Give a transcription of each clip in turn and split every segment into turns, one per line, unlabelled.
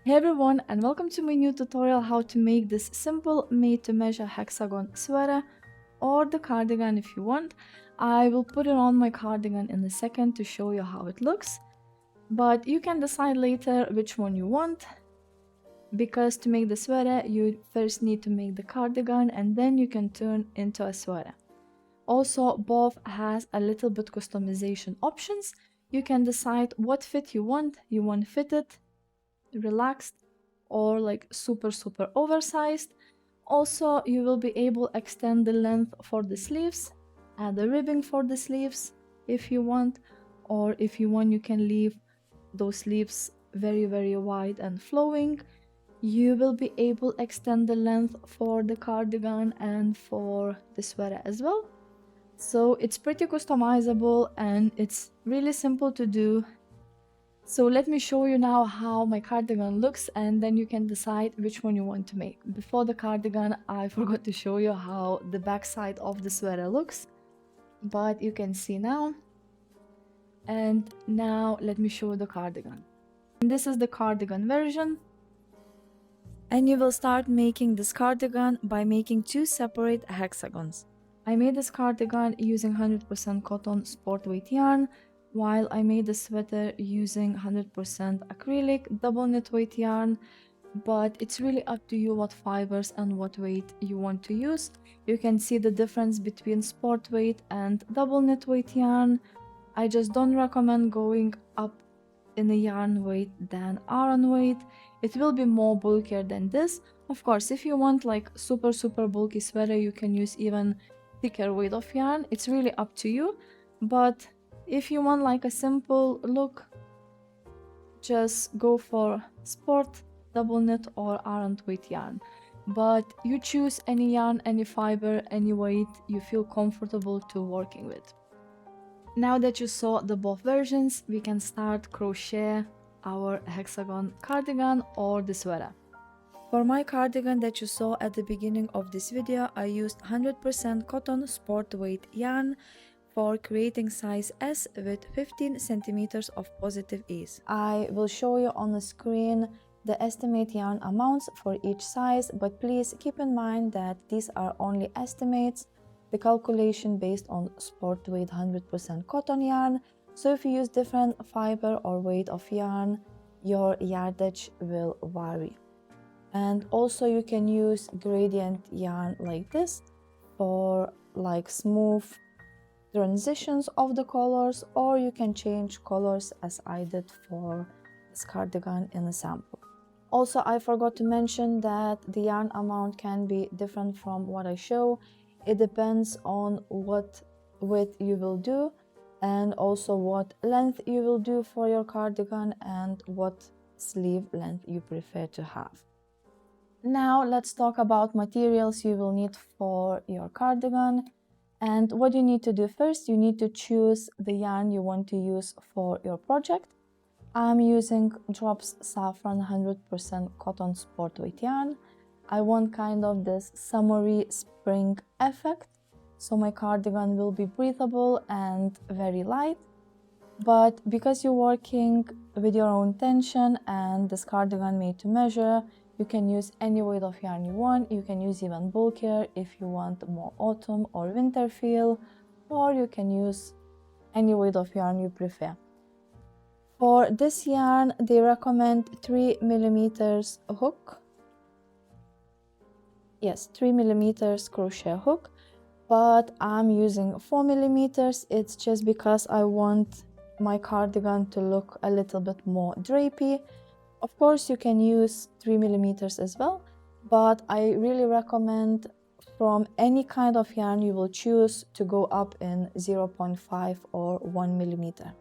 Hey everyone, and welcome to my new tutorial how to make this simple made to measure hexagon sweater or the cardigan if you want. I will put it on my cardigan in a second to show you how it looks, but you can decide later which one you want, because to make the sweater you first need to make the cardigan and then you can turn into a sweater. Also, both has a little bit customization options. You can decide what fit you want. You want fitted, relaxed, or like super oversized. Also, you will be able to extend the length for the sleeves, add the ribbing for the sleeves if you want, or if you want you can leave those sleeves very wide and flowing. You will be able to extend the length for the cardigan and for the sweater as well. So it's pretty customizable and it's really simple to do. So let me show you now how my cardigan looks and then you can decide which one you want to make. Before the cardigan, I forgot to show you how the back side of the sweater looks, but you can see now. And now let me show you the cardigan. And this is the cardigan version. And you will start making this cardigan by making two separate hexagons. I made this cardigan using 100% cotton sport weight yarn, while I made the sweater using 100% acrylic double knit weight yarn, but it's really up to you what fibers and what weight you want to use. You can see the difference between sport weight and double knit weight yarn. I just don't recommend going up in the yarn weight than iron weight. It will be more bulkier than this. Of course, if you want like super bulky sweater, you can use even thicker weight of yarn. It's really up to you, but if you want like a simple look, just go for sport, double knit or iron weight yarn. But you choose any yarn, any fiber, any weight you feel comfortable to working with. Now that you saw the both versions, we can start crochet our hexagon cardigan or the sweater. For my cardigan that you saw at the beginning of this video, I used 100% cotton sport weight yarn for creating size S with 15 centimeters of positive ease. I will show you on the screen the estimate yarn amounts for each size, but please keep in mind that these are only estimates, the calculation based on sport weight 100% cotton yarn. So if you use different fiber or weight of yarn, your yardage will vary. And also you can use gradient yarn like this for like smooth transitions of the colors, or you can change colors as I did for this cardigan in the sample. Also, I forgot to mention that the yarn amount can be different from what I show. It depends on what width you will do and also what length you will do for your cardigan and what sleeve length you prefer to have. Now let's talk about materials you will need for your cardigan. And what you need to do first, you need to choose the yarn you want to use for your project. I'm using Drops Saffron 100% cotton sport weight yarn. I want kind of this summery spring effect, so my cardigan will be breathable and very light. But because you're working with your own tension and this cardigan made to measure, you can use any weight of yarn you want. You can use even bulkier if you want more autumn or winter feel, or you can use any weight of yarn you prefer. For this yarn, they recommend 3mm hook. Yes, 3mm crochet hook, but I'm using 4mm. It's just because I want my cardigan to look a little bit more drapey. Of course, you can use 3mm as well, but I really recommend from any kind of yarn you will choose to go up in 0.5 or 1mm.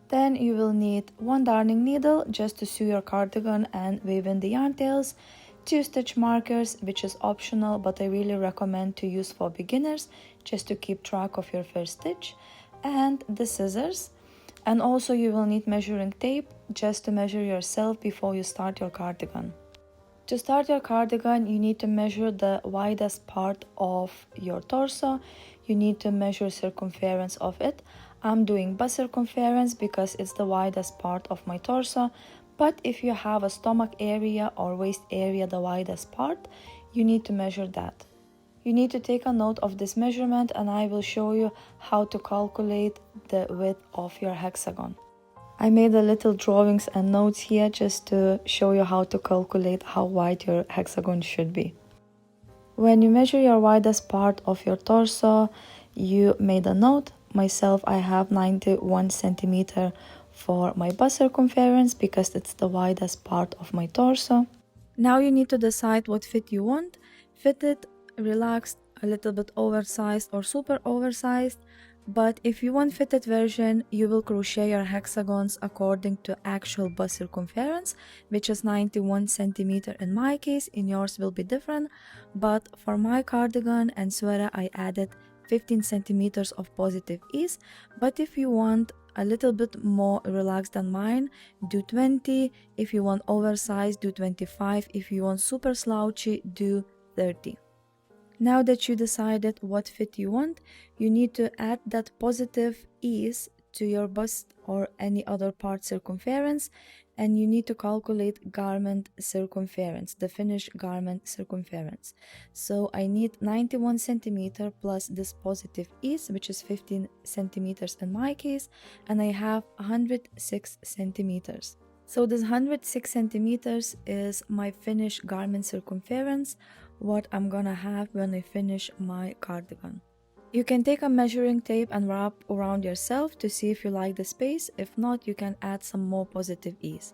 Then you will need one darning needle just to sew your cardigan and weave in the yarn tails, 2 stitch markers, which is optional but I really recommend to use for beginners just to keep track of your first stitch, and the scissors. And also you will need measuring tape just to measure yourself before you start your cardigan. To start your cardigan, you need to measure the widest part of your torso. You need to measure circumference of it. I'm doing bust circumference because it's the widest part of my torso, But if you have a stomach area or waist area, the widest part, you need to measure that. You need to take a note of this measurement, and I will show you how to calculate the width of your hexagon. I made a little drawings and notes here just to show you how to calculate how wide your hexagon should be. When you measure your widest part of your torso, you made a note. Myself, I have 91 centimeter for my bust circumference because it's the widest part of my torso. Now you need to decide what fit you want. Fitted, relaxed, a little bit oversized or super oversized. But if you want fitted version, you will crochet your hexagons according to actual bust circumference, which is 91 centimeter in my case. In yours will be different, but for my cardigan and sweater I added 15 centimeters of positive ease. But if you want a little bit more relaxed than mine, do 20. If you want oversized, do 25. If you want super slouchy, do 30. Now that you decided what fit you want, you need to add that positive ease to your bust or any other part circumference, and you need to calculate garment circumference, the finished garment circumference. So I need 91 centimeter plus this positive ease, which is 15 centimeters in my case, and I have 106 centimeters. So this 106 centimeters is my finished garment circumference, what I'm gonna have when I finish my cardigan. You can take a measuring tape and wrap around yourself to see if you like the space. If not, you can add some more positive ease.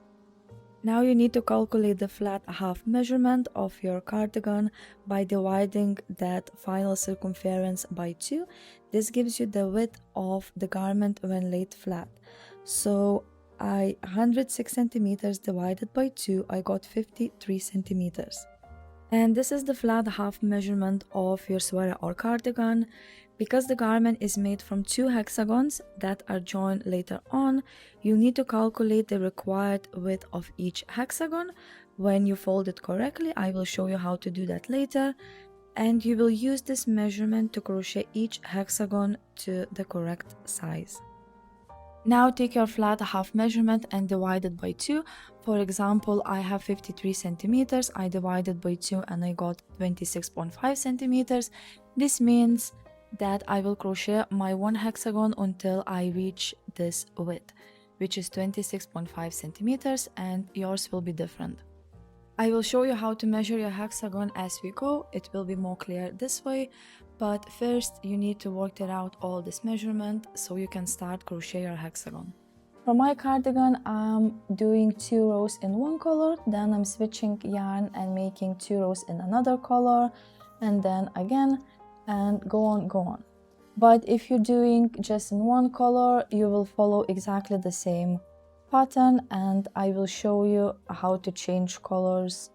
Now you need to calculate the flat half measurement of your cardigan by dividing that final circumference by 2. This gives you the width of the garment when laid flat. So 106 centimeters divided by 2, I got 53 centimeters. And this is the flat half measurement of your sweater or cardigan. Because the garment is made from 2 hexagons that are joined later on, you need to calculate the required width of each hexagon. When you fold it correctly, I will show you how to do that later. And you will use this measurement to crochet each hexagon to the correct size. Now take your flat half measurement and divide it by 2. For example, I have 53 centimeters. I divided by 2 and I got 26.5 centimeters. This means that I will crochet my one hexagon until I reach this width, which is 26.5 centimeters, and yours will be different. I will show you how to measure your hexagon as we go. It will be more clear this way, but first you need to work it out all this measurement so you can start crochet your hexagon. For my cardigan, I'm doing 2 rows in one color, then I'm switching yarn and making 2 rows in another color, and then again, and go on. But if you're doing just in one color, you will follow exactly the same pattern, and I will show you how to change colors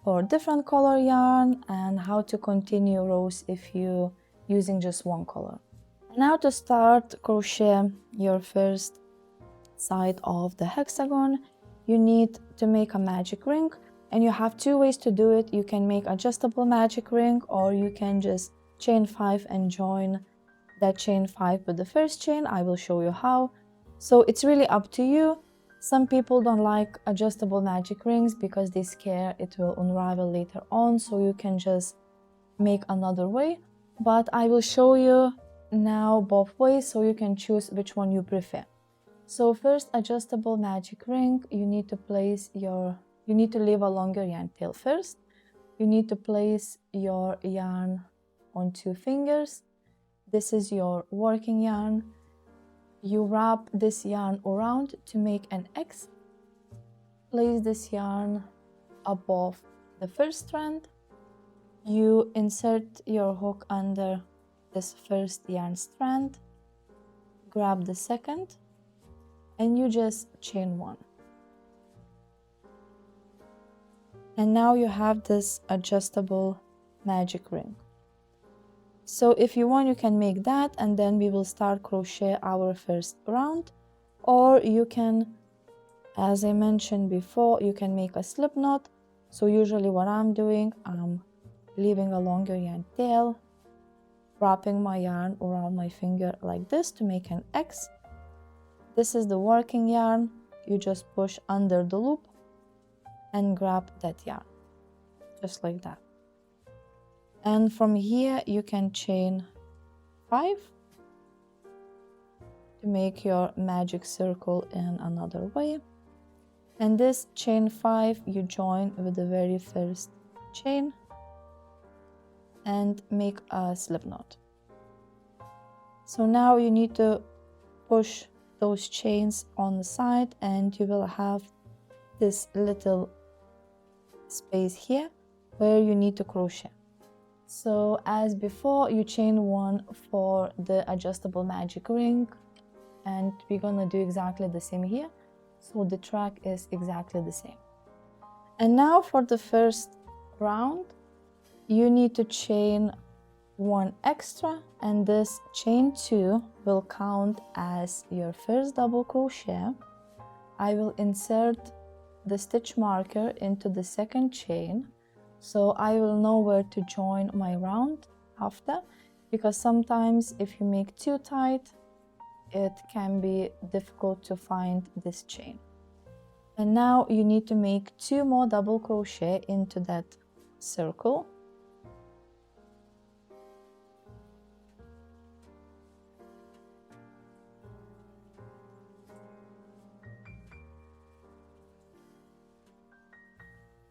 for different color yarn and how to continue rows if you're using just one color. Now to start crochet your first side of the hexagon, you need to make a magic ring, and you have 2 ways to do it. You can make adjustable magic ring, or you can just chain 5 and join that chain 5 with the first chain. I will show you how. So it's really up to you. Some people don't like adjustable magic rings because they scare it will unravel later on, so you can just make another way. But I will show you now both ways so you can choose which one you prefer. So first, adjustable magic ring, you need to leave a longer yarn tail first. You need to place your yarn on 2 fingers. This is your working yarn. You wrap this yarn around to make an X. Place this yarn above the first strand. You insert your hook under this first yarn strand. Grab the second, and you just chain 1. And now you have this adjustable magic ring. So if you want, you can make that, and then we will start crochet our first round. Or you can, as I mentioned before, you can make a slip knot. So usually what I'm doing, I'm leaving a longer yarn tail, wrapping my yarn around my finger like this to make an X. This is the working yarn. You just push under the loop and grab that yarn, just like that. And from here you can chain 5 to make your magic circle in another way. And this chain 5 you join with the very first chain and make a slip knot. So now you need to push those chains on the side and you will have this little space here where you need to crochet. So as before, you chain 1 for the adjustable magic ring, and we're gonna do exactly the same here. So the track is exactly the same. And now for the first round, you need to chain 1 extra, and this chain 2 will count as your first double crochet. I will insert the stitch marker into the second chain, so I will know where to join my round after, because sometimes if you make too tight, it can be difficult to find this chain. And now you need to make 2 more double crochet into that circle.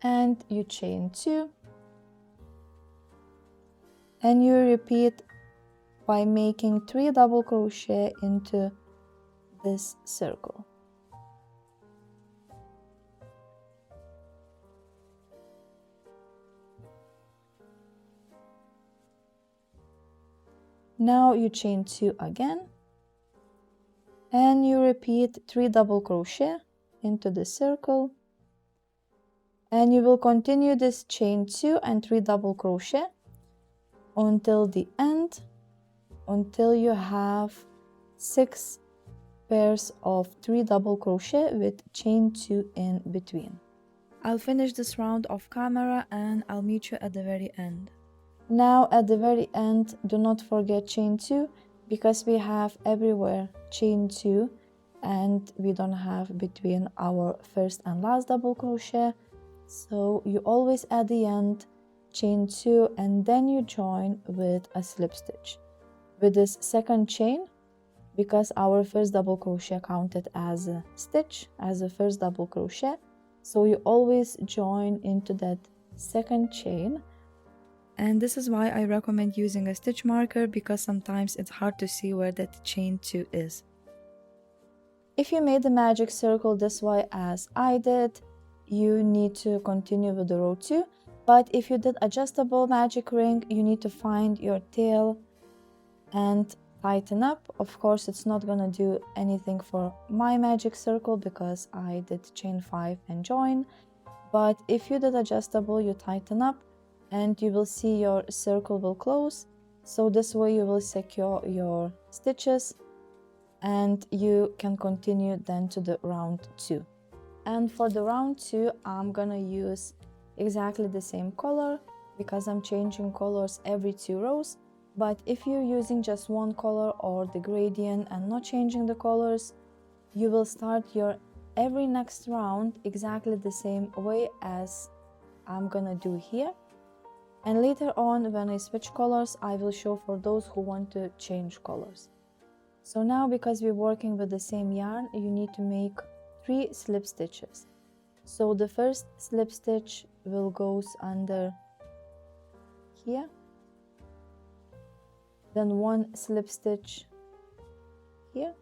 And you chain 2, and you repeat by making 3 double crochet into this circle. Now you chain 2 again, and you repeat 3 double crochet into the circle, and you will continue this chain 2 and 3 double crochet until the end, until you have 6 pairs of 3 double crochet with chain 2 in between. I'll finish this round off camera and I'll meet you at the very end. Now at the very end, do not forget chain 2, because we have everywhere chain 2 and we don't have between our first and last double crochet. So you always at the end chain 2 and then you join with a slip stitch with this second chain, because our first double crochet counted as a stitch, as a first double crochet. So you always join into that second chain. And this is why I recommend using a stitch marker, because sometimes it's hard to see where that chain 2 is. If you made the magic circle this way as I did, you need to continue with the row 2. But if you did adjustable magic ring, you need to find your tail and tighten up. Of course, it's not gonna do anything for my magic circle because I did chain 5 and join. But if you did adjustable, you tighten up and you will see your circle will close. So this way you will secure your stitches and you can continue then to the round 2. And for the round 2, I'm gonna use exactly the same color because I'm changing colors every 2 rows. But if you're using just one color or the gradient and not changing the colors, you will start your every next round exactly the same way as I'm gonna do here. And later on, when I switch colors, I will show for those who want to change colors. So now, because we're working with the same yarn, you need to make 3 slip stitches. So the first slip stitch will goes under here, then 1 slip stitch here,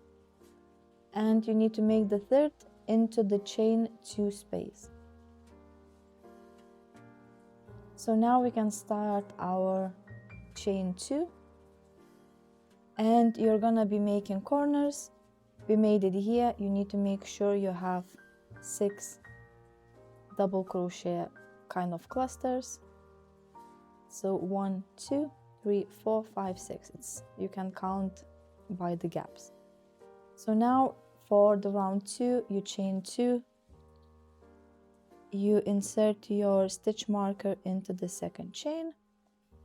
and you need to make the third into the chain 2 space. So now we can start our chain 2, and you're gonna be making corners. We made it here. You need to make sure you have 6 double crochet kind of clusters. So 1, 2, 3, 4, 5, 6. You can count by the gaps. So now for the round 2, you chain 2. You insert your stitch marker into the second chain,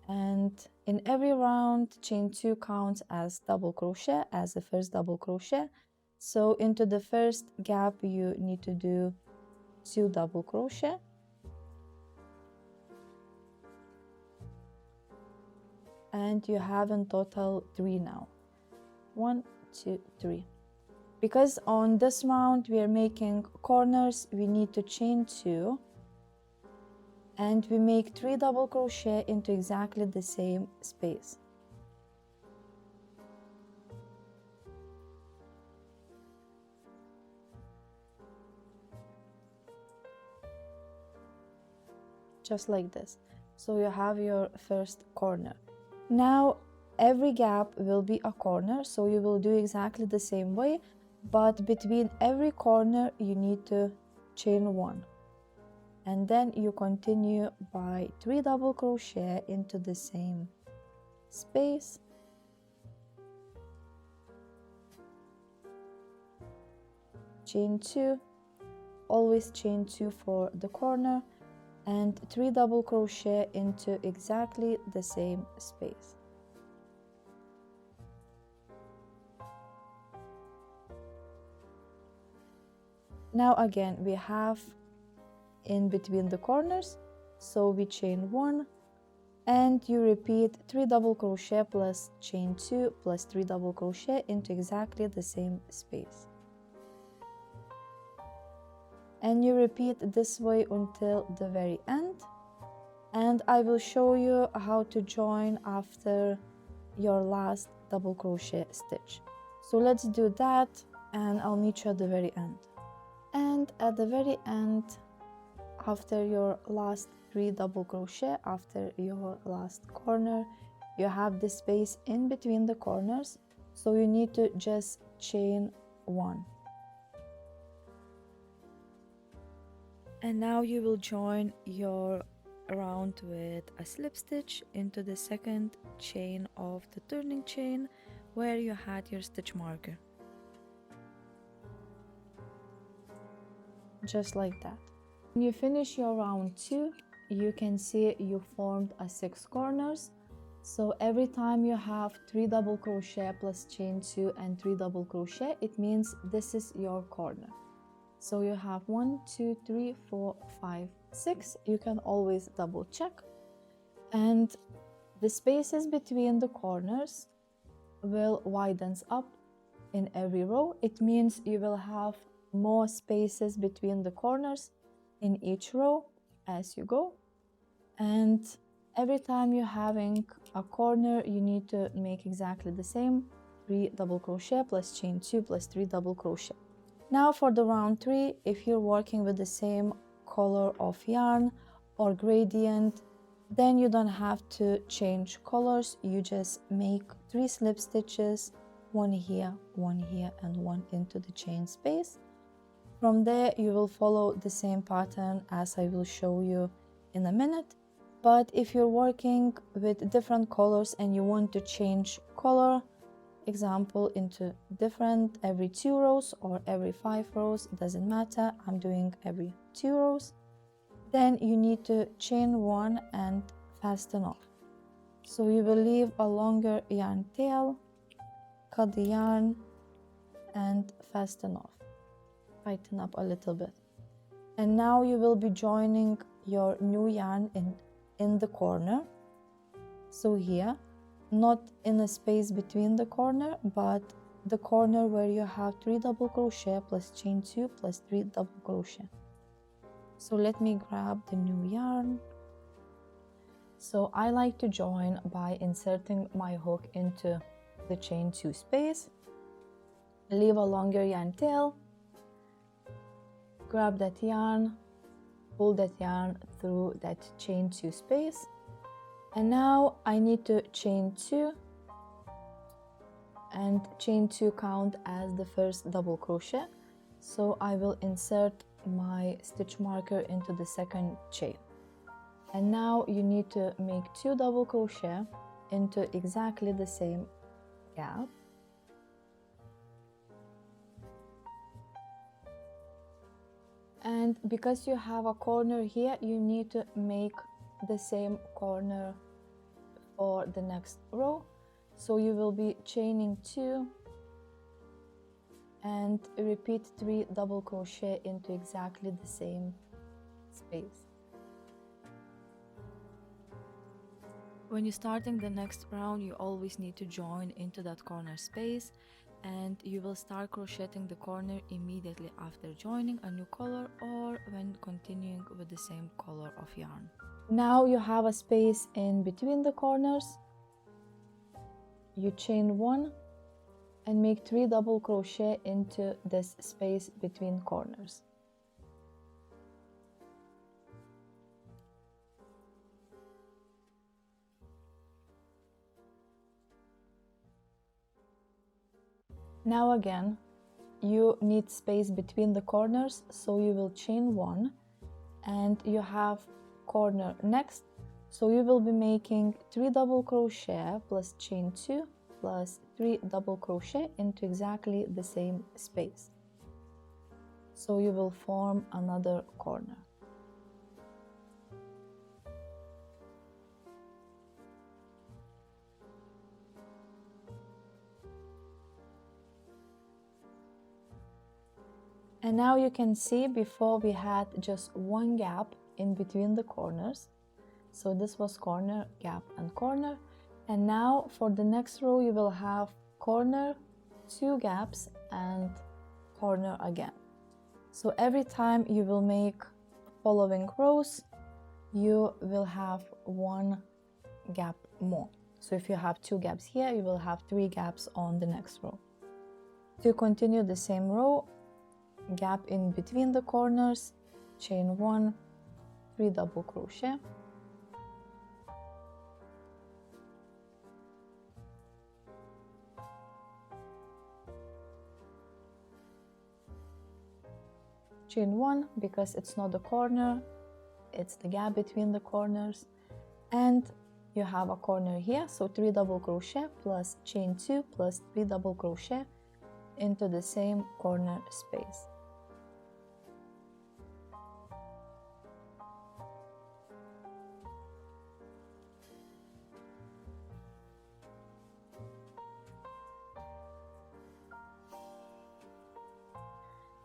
and in every round chain 2 counts as double crochet, as the first double crochet. So into the first gap you need to do 2 double crochet, and you have in total 3 now. 1, 2, 3. Because on this round we are making corners, we need to chain 2, and we make 3 double crochet into exactly the same space. Just like this. So you have your first corner. Now every gap will be a corner, so you will do exactly the same way, but between every corner you need to chain 1, and then you continue by 3 double crochet into the same space, chain 2, always chain 2 for the corner, and 3 double crochet into exactly the same space. Now again we have in between the corners, so we chain 1, and you repeat 3 double crochet plus chain 2 plus 3 double crochet into exactly the same space. And you repeat this way until the very end, and I will show you how to join after your last double crochet stitch. So let's do that, and I'll meet you at the very end. And at the very end, after your last 3 double crochet, after your last corner, you have the space in between the corners, so you need to just chain 1. And now you will join your round with a slip stitch into the second chain of the turning chain where you had your stitch marker. Just like that. When you finish your round 2, you can see you formed a 6 corners. So every time you have 3 double crochet plus chain 2 and 3 double crochet, it means this is your corner. So you have 1, 2, 3, 4, 5, 6. You can always double check. And the spaces between the corners will widen up in every row. It means you will have more spaces between the corners in each row as you go. And every time you're having a corner, you need to make exactly the same. 3 double crochet plus chain 2 plus 3 double crochet. Now for the round 3, if you're working with the same color of yarn or gradient, then you don't have to change colors. You just make 3 slip stitches, 1 here, 1 here, and 1 into the chain space. From there, you will follow the same pattern as I will show you in a minute. But if you're working with different colors and you want to change color, example into different every 2 rows or every 5 rows, doesn't matter, I'm doing every 2 rows, then you need to chain 1 and fasten off. So you will leave a longer yarn tail, cut the yarn and fasten off, tighten up a little bit. And now you will be joining your new yarn in the corner, so here, not in a space between the corner, but the corner where you have 3 double crochet plus chain 2 plus 3 double crochet. So let me grab the new yarn. So I like to join by inserting my hook into the chain 2 space, leave a longer yarn tail, grab that yarn, pull that yarn through that chain 2 space, and now I need to chain 2 and chain 2 count as the first double crochet. So I will insert my stitch marker into the second chain, and now you need to make 2 double crochet into exactly the same gap. And because you have a corner here, you need to make the same corner for the next row. So you will be chaining 2 and repeat 3 double crochet into exactly the same space. When you're starting the next round, you always need to join into that corner space, and you will start crocheting the corner immediately after joining a new color or when continuing with the same color of yarn. Now you have a space in between the corners. You chain 1 and make 3 double crochet into this space between corners. Now again, you need space between the corners, so you will chain 1 and you have corner next, so you will be making 3 double crochet plus chain 2 plus 3 double crochet into exactly the same space. So you will form another corner. And now you can see before we had just one gap in between the corners. So this was corner, gap, and corner. And now for the next row, you will have corner, 2 gaps, and corner again. So every time you will make following rows, you will have 1 gap more. So if you have 2 gaps here, you will have 3 gaps on the next row. To continue the same row, gap in between the corners, chain 1, 3 double crochet, chain 1 because it's not the corner, it's the gap between the corners, and you have a corner here, so 3 double crochet plus chain 2 plus 3 double crochet into the same corner space.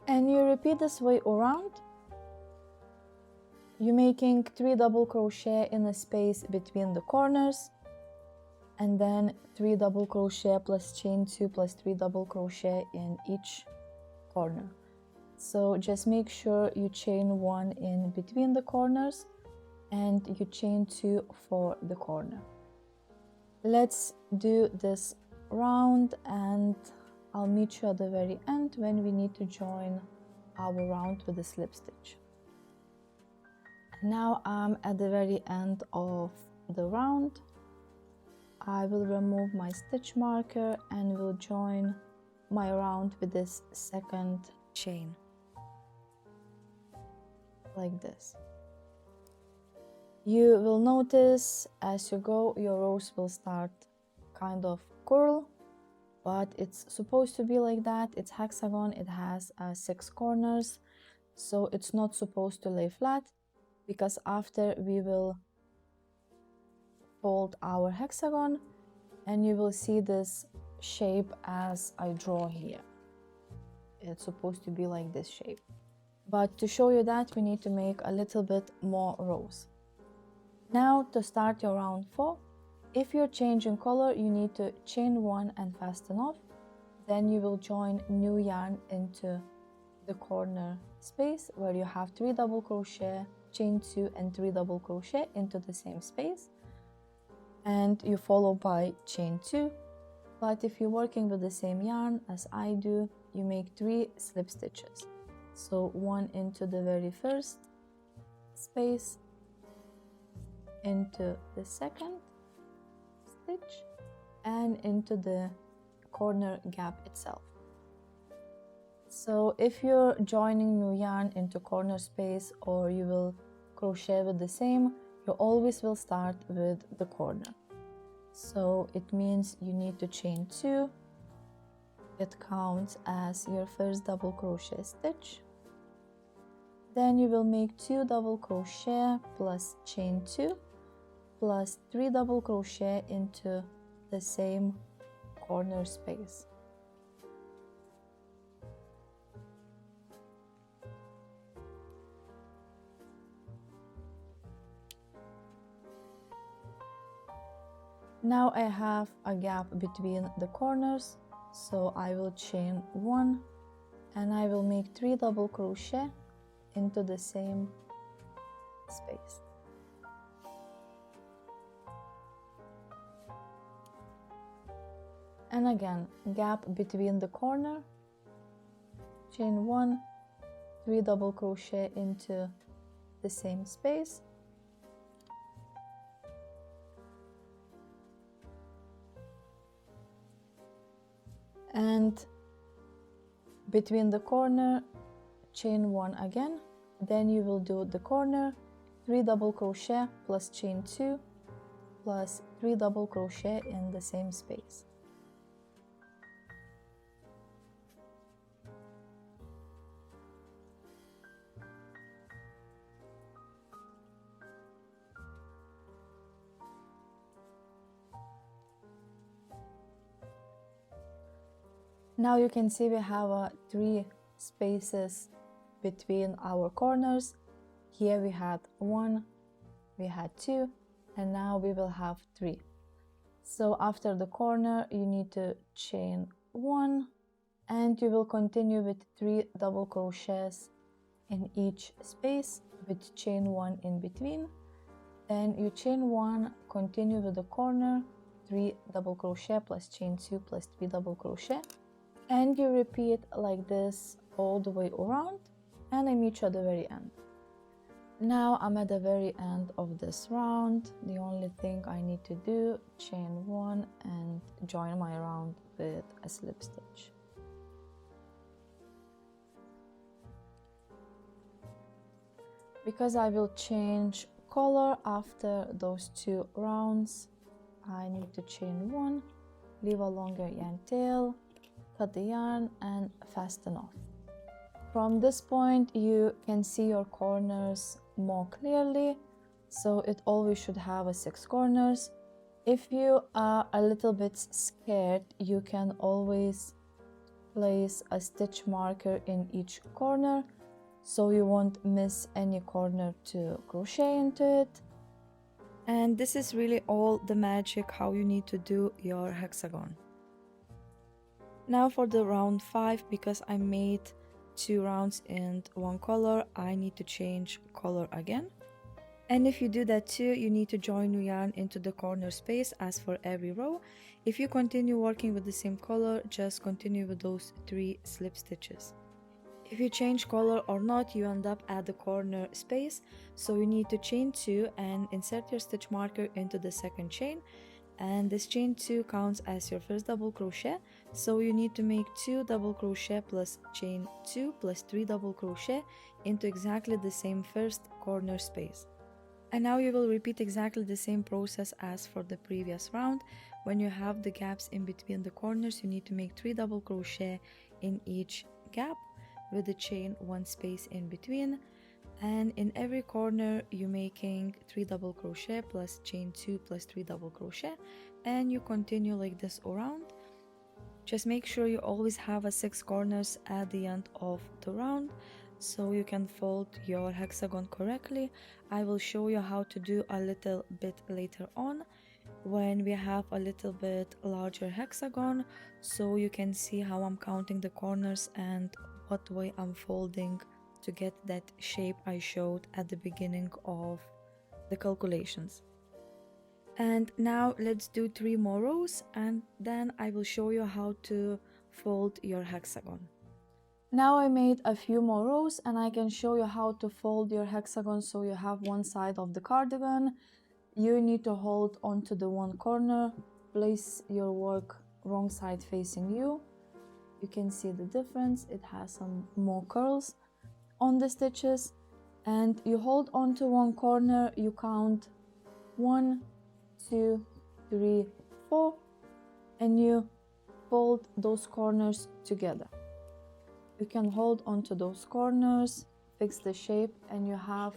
And you repeat this way around. You're making 3 double crochet in a space between the corners, and then 3 double crochet plus chain 2 plus 3 double crochet in each corner. So just make sure you chain 1 in between the corners and you chain 2 for the corner. Let's do this round and I'll meet you at the very end when we need to join our round with a slip stitch. Now I'm at the very end of the round. I will remove my stitch marker and will join my round with this second chain, like this. You will notice as you go, your rows will start kind of curl, but it's supposed to be like that. It's hexagon, it has 6 corners, so it's not supposed to lay flat, because after we will fold our hexagon and you will see this shape as I draw here. It's supposed to be like this shape. But to show you that, we need to make a little bit more rows. Now to start your round 4, if you're changing color, you need to chain 1 and fasten off. Then you will join new yarn into the corner space where you have 3 double crochet, chain 2 and 3 double crochet into the same space, and you follow by chain 2. But if you're working with the same yarn as I do, you make 3 slip stitches. So 1 into the very first space, into the second stitch, and into the corner gap itself. So if you're joining new yarn into corner space or you will crochet with the same, you always will start with the corner. So it means you need to chain 2. It counts as your first double crochet stitch. Then you will make 2 double crochet plus chain 2 plus 3 double crochet into the same corner space. Now I have a gap between the corners, so I will chain 1 and I will make 3 double crochet into the same space. And again, gap between the corner, chain 1, 3 double crochet into the same space. And between the corner, chain 1 again. Then you will do the corner, 3 double crochet plus chain 2 plus 3 double crochet in the same space. Now you can see we have 3 spaces between our corners. Here we had 1, we had 2, and now we will have 3. So after the corner you need to chain 1 and you will continue with 3 double crochets in each space with chain 1 in between. Then you chain 1, continue with the corner, 3 double crochet plus chain 2 plus 3 double crochet, and you repeat like this all the way around, and I meet you at the very end. Now I'm at the very end of this round. The only thing I need to do, chain 1 and join my round with a slip stitch. Because I will change color after those 2 rounds, I need to chain 1, leave a longer yarn tail, cut the yarn and fasten off. From this point you can see your corners more clearly, so it always should have 6 corners. If you are a little bit scared, you can always place a stitch marker in each corner so you won't miss any corner to crochet into it. And this is really all the magic how you need to do your hexagon. Now for the round 5, because I made 2 rounds in one color, I need to change color again. And if you do that too, you need to join your yarn into the corner space as for every row. If you continue working with the same color, just continue with those 3 slip stitches. If you change color or not, you end up at the corner space, so you need to chain 2 and insert your stitch marker into the second chain. And this chain 2 counts as your first double crochet, so you need to make 2 double crochet plus chain 2 plus 3 double crochet into exactly the same first corner space. And now you will repeat exactly the same process as for the previous round. When you have the gaps in between the corners, you need to make 3 double crochet in each gap with the chain 1 space in between. And in every corner you're making 3 double crochet plus chain 2 plus 3 double crochet, and you continue like this around. Just make sure you always have 6 corners at the end of the round so you can fold your hexagon correctly. I will show you how to do a little bit later on when we have a little bit larger hexagon, so you can see how I'm counting the corners and what way I'm folding to get that shape I showed at the beginning of the calculations. And now let's do 3 more rows and then I will show you how to fold your hexagon. Now I made a few more rows and I can show you how to fold your hexagon so you have one side of the cardigan. You need to hold onto the one corner, place your work wrong side facing you. You can see the difference, it has some more curls on the stitches, and you hold on to one corner, you count 1, 2, 3, 4, and you fold those corners together. You can hold onto those corners, fix the shape, and you have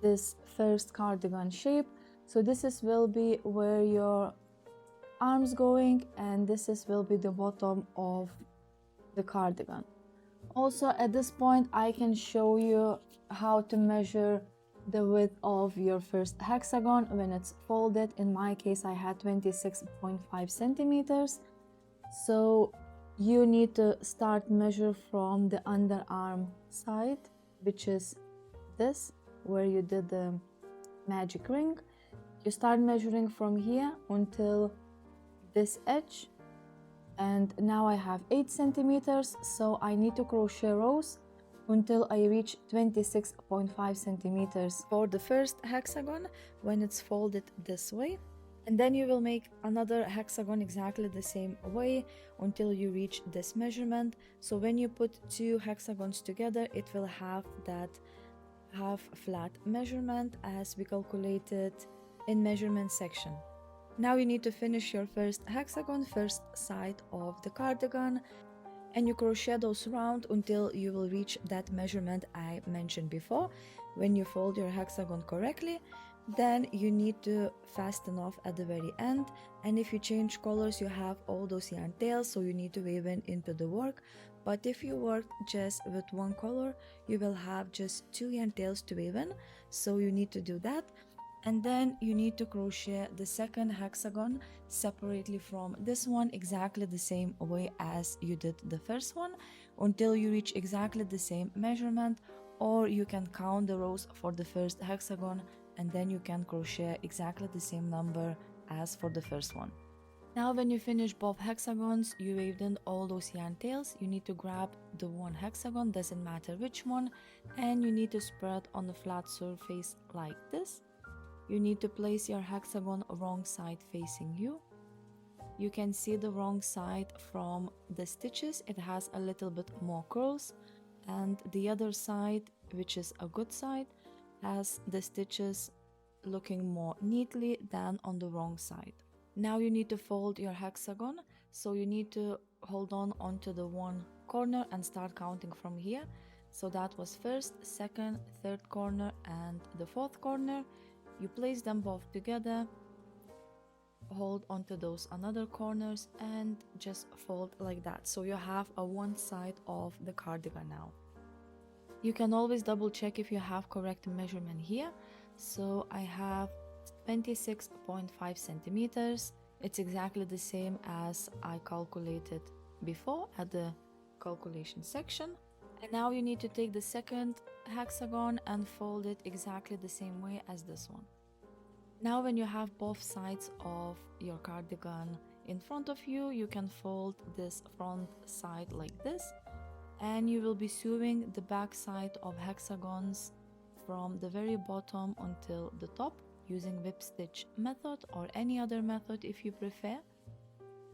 this first cardigan shape. So will be where your arms going, and will be the bottom of the cardigan. Also at this point I can show you how to measure the width of your first hexagon when it's folded. In my case, I had 26.5 centimeters. So you need to start measure from the underarm side, which is this, where you did the magic ring. You start measuring from here until this edge, and now I have 8 centimeters, so I need to crochet rows until I reach 26.5 centimeters for the first hexagon when it's folded this way. And then you will make another hexagon exactly the same way until you reach this measurement. So when you put two hexagons together, it will have that half flat measurement as we calculated in measurement section. Now you need to finish your first hexagon, first side of the cardigan, and you crochet those round until you will reach that measurement I mentioned before. When you fold your hexagon correctly, then you need to fasten off at the very end, and if you change colors you have all those yarn tails, so you need to weave into the work. But if you work just with one color, you will have just 2 yarn tails to weave in, so you need to do that. And then you need to crochet the second hexagon separately from this one exactly the same way as you did the first one until you reach exactly the same measurement, or you can count the rows for the first hexagon and then you can crochet exactly the same number as for the first one. Now when you finish both hexagons, you weaved in all those yarn tails, you need to grab the one hexagon, doesn't matter which one, and you need to spread on the flat surface like this. You need to place your hexagon wrong side facing you. You can see the wrong side from the stitches, it has a little bit more curls, and the other side, which is a good side, has the stitches looking more neatly than on the wrong side. Now you need to fold your hexagon, so you need to hold on onto the one corner and start counting from here. So that was first, second, third corner and the fourth corner. You place them both together, hold onto those another corners and just fold like that. So you have a one side of the cardigan now. You can always double check if you have correct measurement here. So I have 26.5 centimeters. It's exactly the same as I calculated before at the calculation section. And now you need to take the second hexagon and fold it exactly the same way as this one. Now when you have both sides of your cardigan in front of you, you can fold this front side like this, and you will be sewing the back side of hexagons from the very bottom until the top using whip stitch method or any other method if you prefer.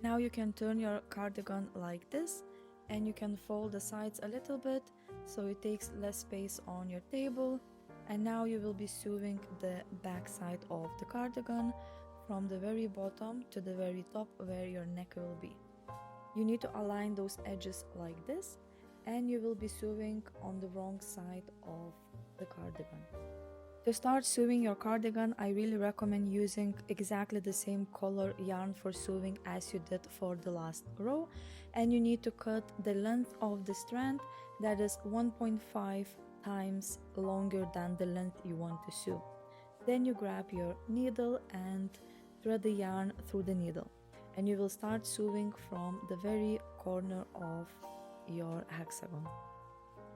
Now you can turn your cardigan like this, and you can fold the sides a little bit so it takes less space on your table. And now you will be sewing the back side of the cardigan from the very bottom to the very top where your neck will be. You need to align those edges like this, and you will be sewing on the wrong side of the cardigan. To start sewing your cardigan, I really recommend using exactly the same color yarn for sewing as you did for the last row, and you need to cut the length of the strand that is 1.5 times longer than the length you want to sew. Then you grab your needle and thread the yarn through the needle, and you will start sewing from the very corner of your hexagon.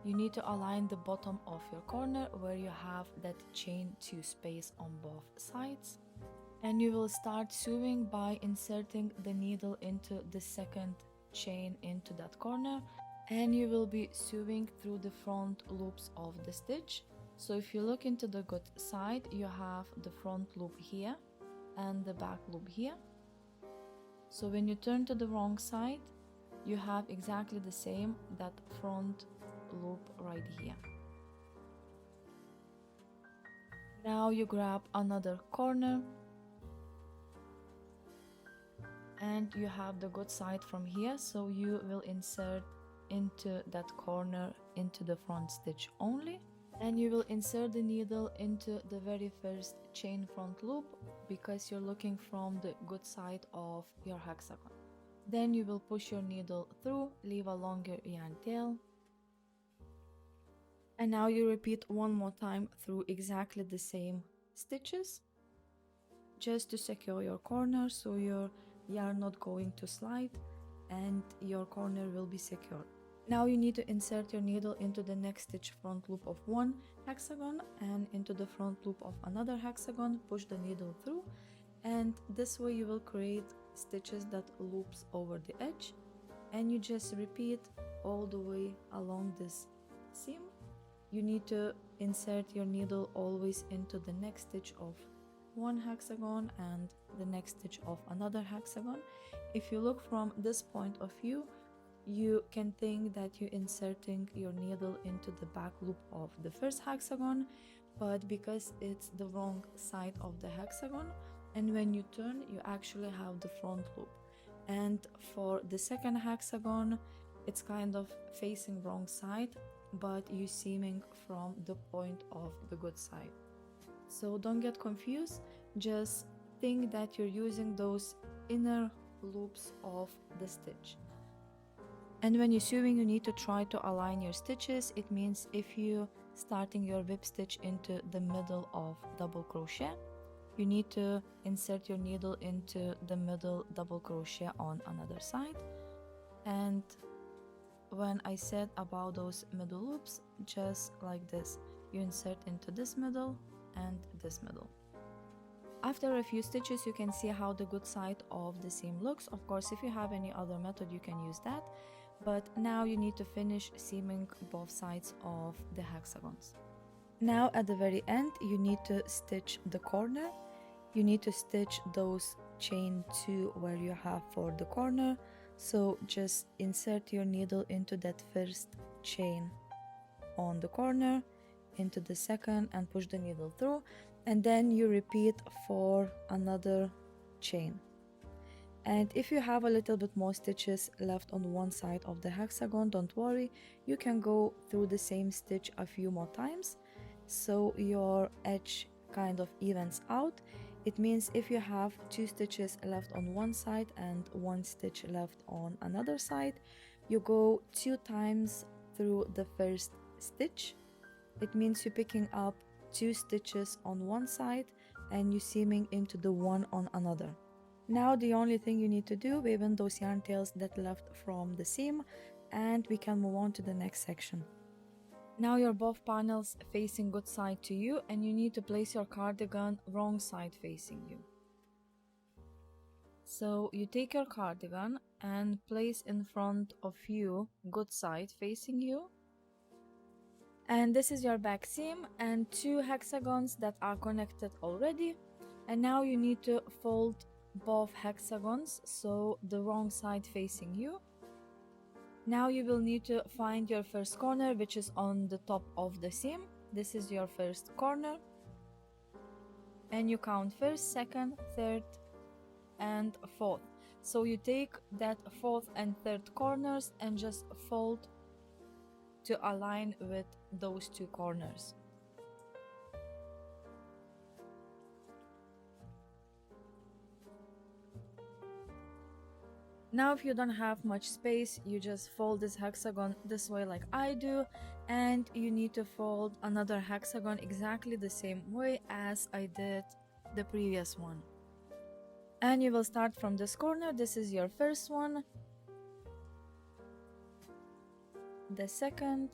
You need to align the bottom of your corner where you have that chain 2 space on both sides, and you will start sewing by inserting the needle into the second chain into that corner, and you will be sewing through the front loops of the stitch. So if you look into the good side, you have the front loop here and the back loop here. So when you turn to the wrong side, you have exactly the same, that front loop right here. Now you grab another corner and you have the good side from here, so you will insert into that corner into the front stitch only, and you will insert the needle into the very first chain front loop because you're looking from the good side of your hexagon. Then you will push your needle through, leave a longer yarn tail, And now you repeat one more time through exactly the same stitches, just to secure your corner so your yarn not going to slide and your corner will be secure. Now you need to insert your needle into the next stitch front loop of one hexagon and into the front loop of another hexagon, push the needle through, and this way you will create stitches that loops over the edge, and you just repeat all the way along this seam. You need to insert your needle always into the next stitch of one hexagon and the next stitch of another hexagon. If you look from this point of view, you can think that you're inserting your needle into the back loop of the first hexagon, but because it's the wrong side of the hexagon, and when you turn you actually have the front loop, and for the second hexagon it's kind of facing wrong side, but you're seaming from the point of the good side. So don't get confused, just think that you're using those inner loops of the stitch. And when you're sewing, you need to try to align your stitches. It means if you starting your whip stitch into the middle of double crochet, you need to insert your needle into the middle double crochet on another side. And when I said about those middle loops, just like this, you insert into this middle and this middle. After a few stitches, you can see how the good side of the seam looks. Of course, if you have any other method, you can use that. But now you need to finish seaming both sides of the hexagons. Now at the very end, you need to stitch the corner. You need to stitch those chain 2 where you have for the corner. So just insert your needle into that first chain on the corner, into the second, and push the needle through, and then you repeat for another chain. And if you have a little bit more stitches left on one side of the hexagon, don't worry, you can go through the same stitch a few more times so your edge kind of evens out. It means if you have 2 stitches left on one side and 1 stitch left on another side, you go 2 times through the first stitch. It means you're picking up 2 stitches on one side and you're seaming into the one on another. Now the only thing you need to do, weave in those yarn tails that left from the seam, and we can move on to the next section. Now you're both panels facing good side to you, and you need to place your cardigan wrong side facing you. So you take your cardigan and place in front of you good side facing you. And this is your back seam and 2 hexagons that are connected already. And now you need to fold both hexagons, so the wrong side facing you. Now you will need to find your first corner, which is on the top of the seam. This is your first corner. And you count first, second, third, and fourth. So you take that fourth and third corners and just fold to align with those 2 corners. Now if you don't have much space, you just fold this hexagon this way like I do, and you need to fold another hexagon exactly the same way as I did the previous one. And you will start from this corner. This is your first one, the second,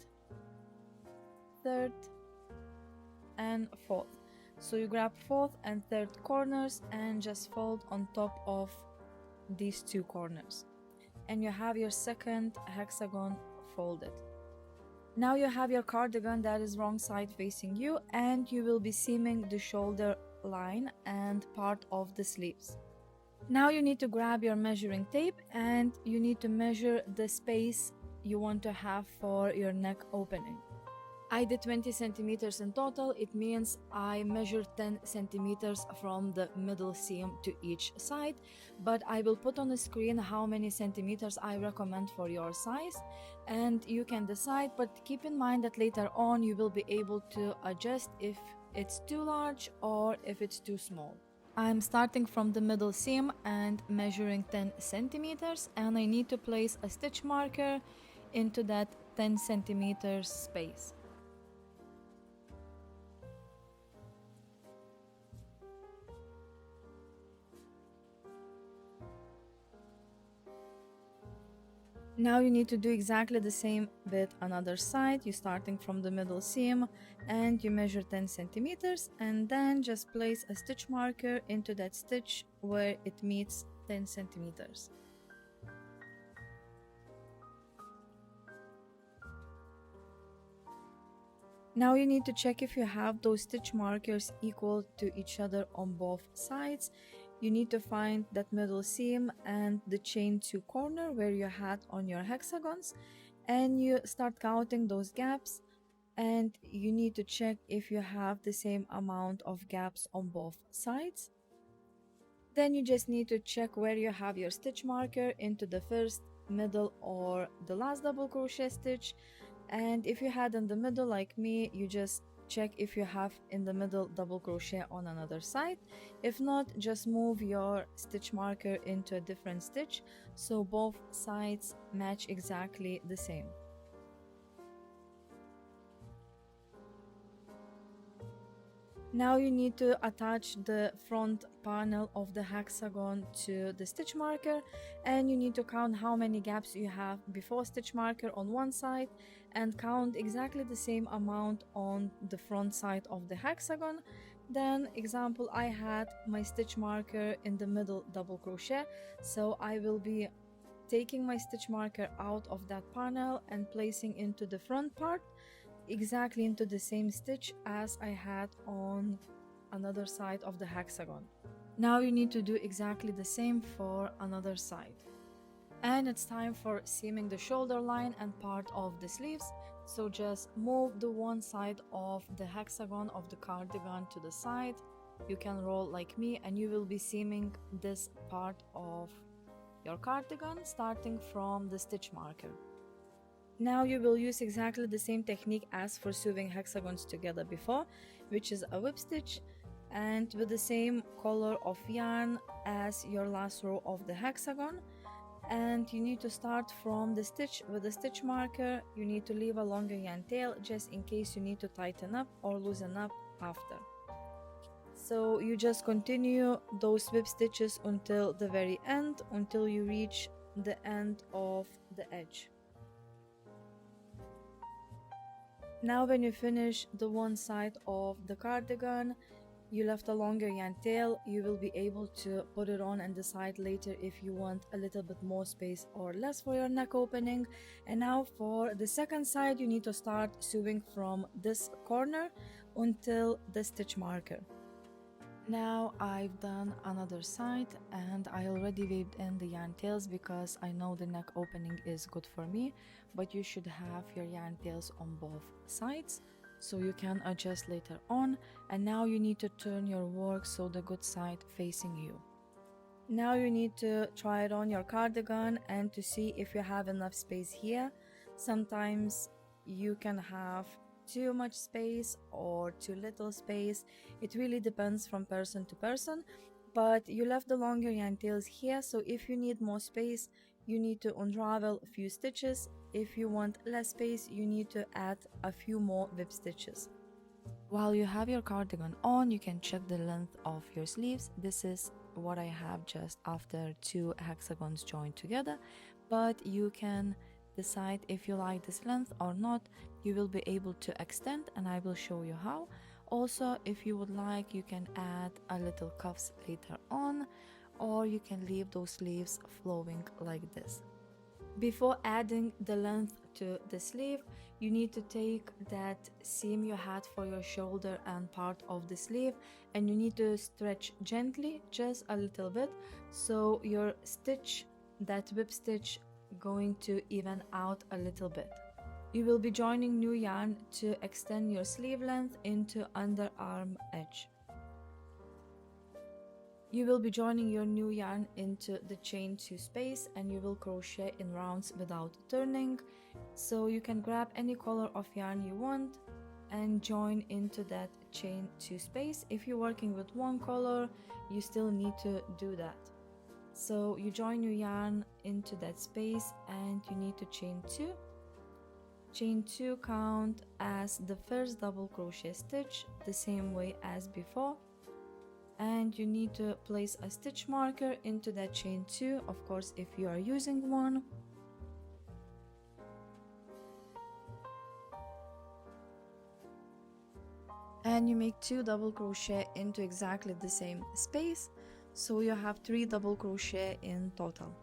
third, and fourth. So you grab fourth and third corners and just fold on top of these 2 corners, and you have your second hexagon folded. Now you have your cardigan that is wrong side facing you, and you will be seaming the shoulder line and part of the sleeves. Now you need to grab your measuring tape and you need to measure the space you want to have for your neck opening. I did 20 centimeters in total. It means I measured 10 centimeters from the middle seam to each side, but I will put on the screen how many centimeters I recommend for your size, and you can decide, but keep in mind that later on you will be able to adjust if it's too large or if it's too small. I'm starting from the middle seam and measuring 10 centimeters, and I need to place a stitch marker into that 10 centimeters space. Now you need to do exactly the same with another side. You're starting from the middle seam and you measure 10 centimeters and then just place a stitch marker into that stitch where it meets 10 centimeters. Now you need to check if you have those stitch markers equal to each other on both sides. You need to find that middle seam and the chain 2 corner where you had on your hexagons, and you start counting those gaps, and you need to check if you have the same amount of gaps on both sides. Then you just need to check where you have your stitch marker into the first, middle, or the last double crochet stitch. And if you had in the middle like me, you just check if you have in the middle double crochet on another side. If not, just move your stitch marker into a different stitch so both sides match exactly the same. Now you need to attach the front panel of the hexagon to the stitch marker, and you need to count how many gaps you have before stitch marker on one side and count exactly the same amount on the front side of the hexagon. Then, example, I had my stitch marker in the middle double crochet, so I will be taking my stitch marker out of that panel and placing into the front part exactly into the same stitch as I had on another side of the hexagon. Now you need to do exactly the same for another side. And it's time for seaming the shoulder line and part of the sleeves. So just move the one side of the hexagon of the cardigan to the side. You can roll like me and you will be seaming this part of your cardigan starting from the stitch marker. Now you will use exactly the same technique as for sewing hexagons together before, which is a whip stitch, and with the same color of yarn as your last row of the hexagon. And you need to start from the stitch with the stitch marker. You need to leave a longer yarn tail just in case you need to tighten up or loosen up after. So you just continue those whip stitches until the very end, until you reach the end of the edge. Now when you finish the one side of the cardigan, you left a longer yarn tail, you will be able to put it on and decide later if you want a little bit more space or less for your neck opening. And now for the second side, you need to start sewing from this corner until the stitch marker. Now I've done another side and I already weaved in the yarn tails because I know the neck opening is good for me, but you should have your yarn tails on both sides so you can adjust later on. And now you need to turn your work so the good side facing you. Now you need to try it on your cardigan and to see if you have enough space here. Sometimes you can have too much space or too little space. It really depends from person to person, but you left the longer yarn tails here, so if you need more space you need to unravel a few stitches. If you want less space you need to add a few more whip stitches. While you have your cardigan on, you can check the length of your sleeves. This is what I have just after 2 hexagons joined together, but you can decide if you like this length or not. You will be able to extend and I will show you how. Also, if you would like, you can add a little cuffs later on, or you can leave those sleeves flowing like this. Before adding the length to the sleeve, you need to take that seam you had for your shoulder and part of the sleeve and you need to stretch gently, just a little bit, so your stitch, that whip stitch, going to even out a little bit. You will be joining new yarn to extend your sleeve length into underarm edge. You will be joining your new yarn into the chain 2 space and you will crochet in rounds without turning. So you can grab any color of yarn you want and join into that chain 2 space. If you're working with one color, you still need to do that. So you join your yarn into that space and you need to chain 2. Chain 2 count as the first double crochet stitch, the same way as before. And you need to place a stitch marker into that chain 2, of course if you are using one. and you make 2 double crochet into exactly the same space, so you have 3 double crochet in total.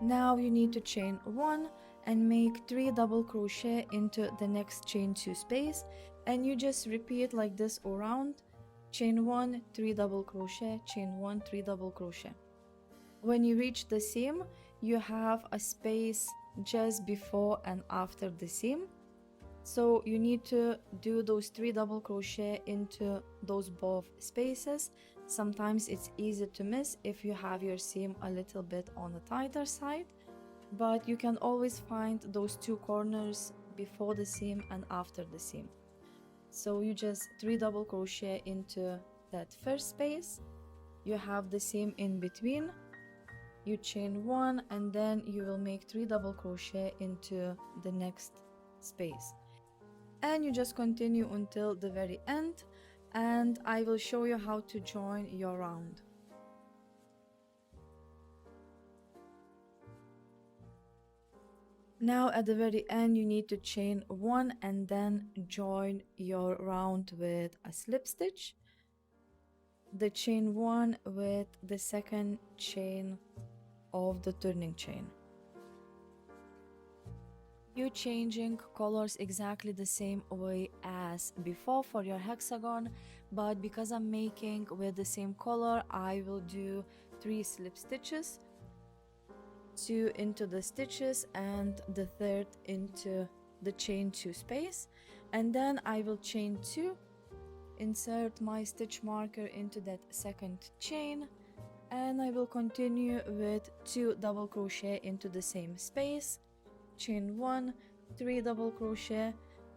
Now you need to chain 1 and make 3 double crochet into the next chain 2 space, and you just repeat like this around. Chain 1, 3 double crochet, chain 1, 3 double crochet. When you reach the seam, you have a space just before and after the seam, so you need to do those 3 double crochet into those both spaces. Sometimes it's easy to miss if you have your seam a little bit on the tighter side, but you can always find those 2 corners before the seam and after the seam. So you just 3 double crochet into that first space, you have the seam in between, you chain 1 and then you will make 3 double crochet into the next space, and you just continue until the very end, and I will show you how to join your round. Now at the very end you need to chain 1 and then join your round with a slip stitch, the chain 1 with the second chain of the turning chain. You changing colors exactly the same way as before for your hexagon, but because I'm making with the same color, I will do 3 slip stitches, 2 into the stitches and the third into the chain 2 space, and then I will chain 2, insert my stitch marker into that second chain, and I will continue with 2 double crochet into the same space, chain 1, 3 double crochet,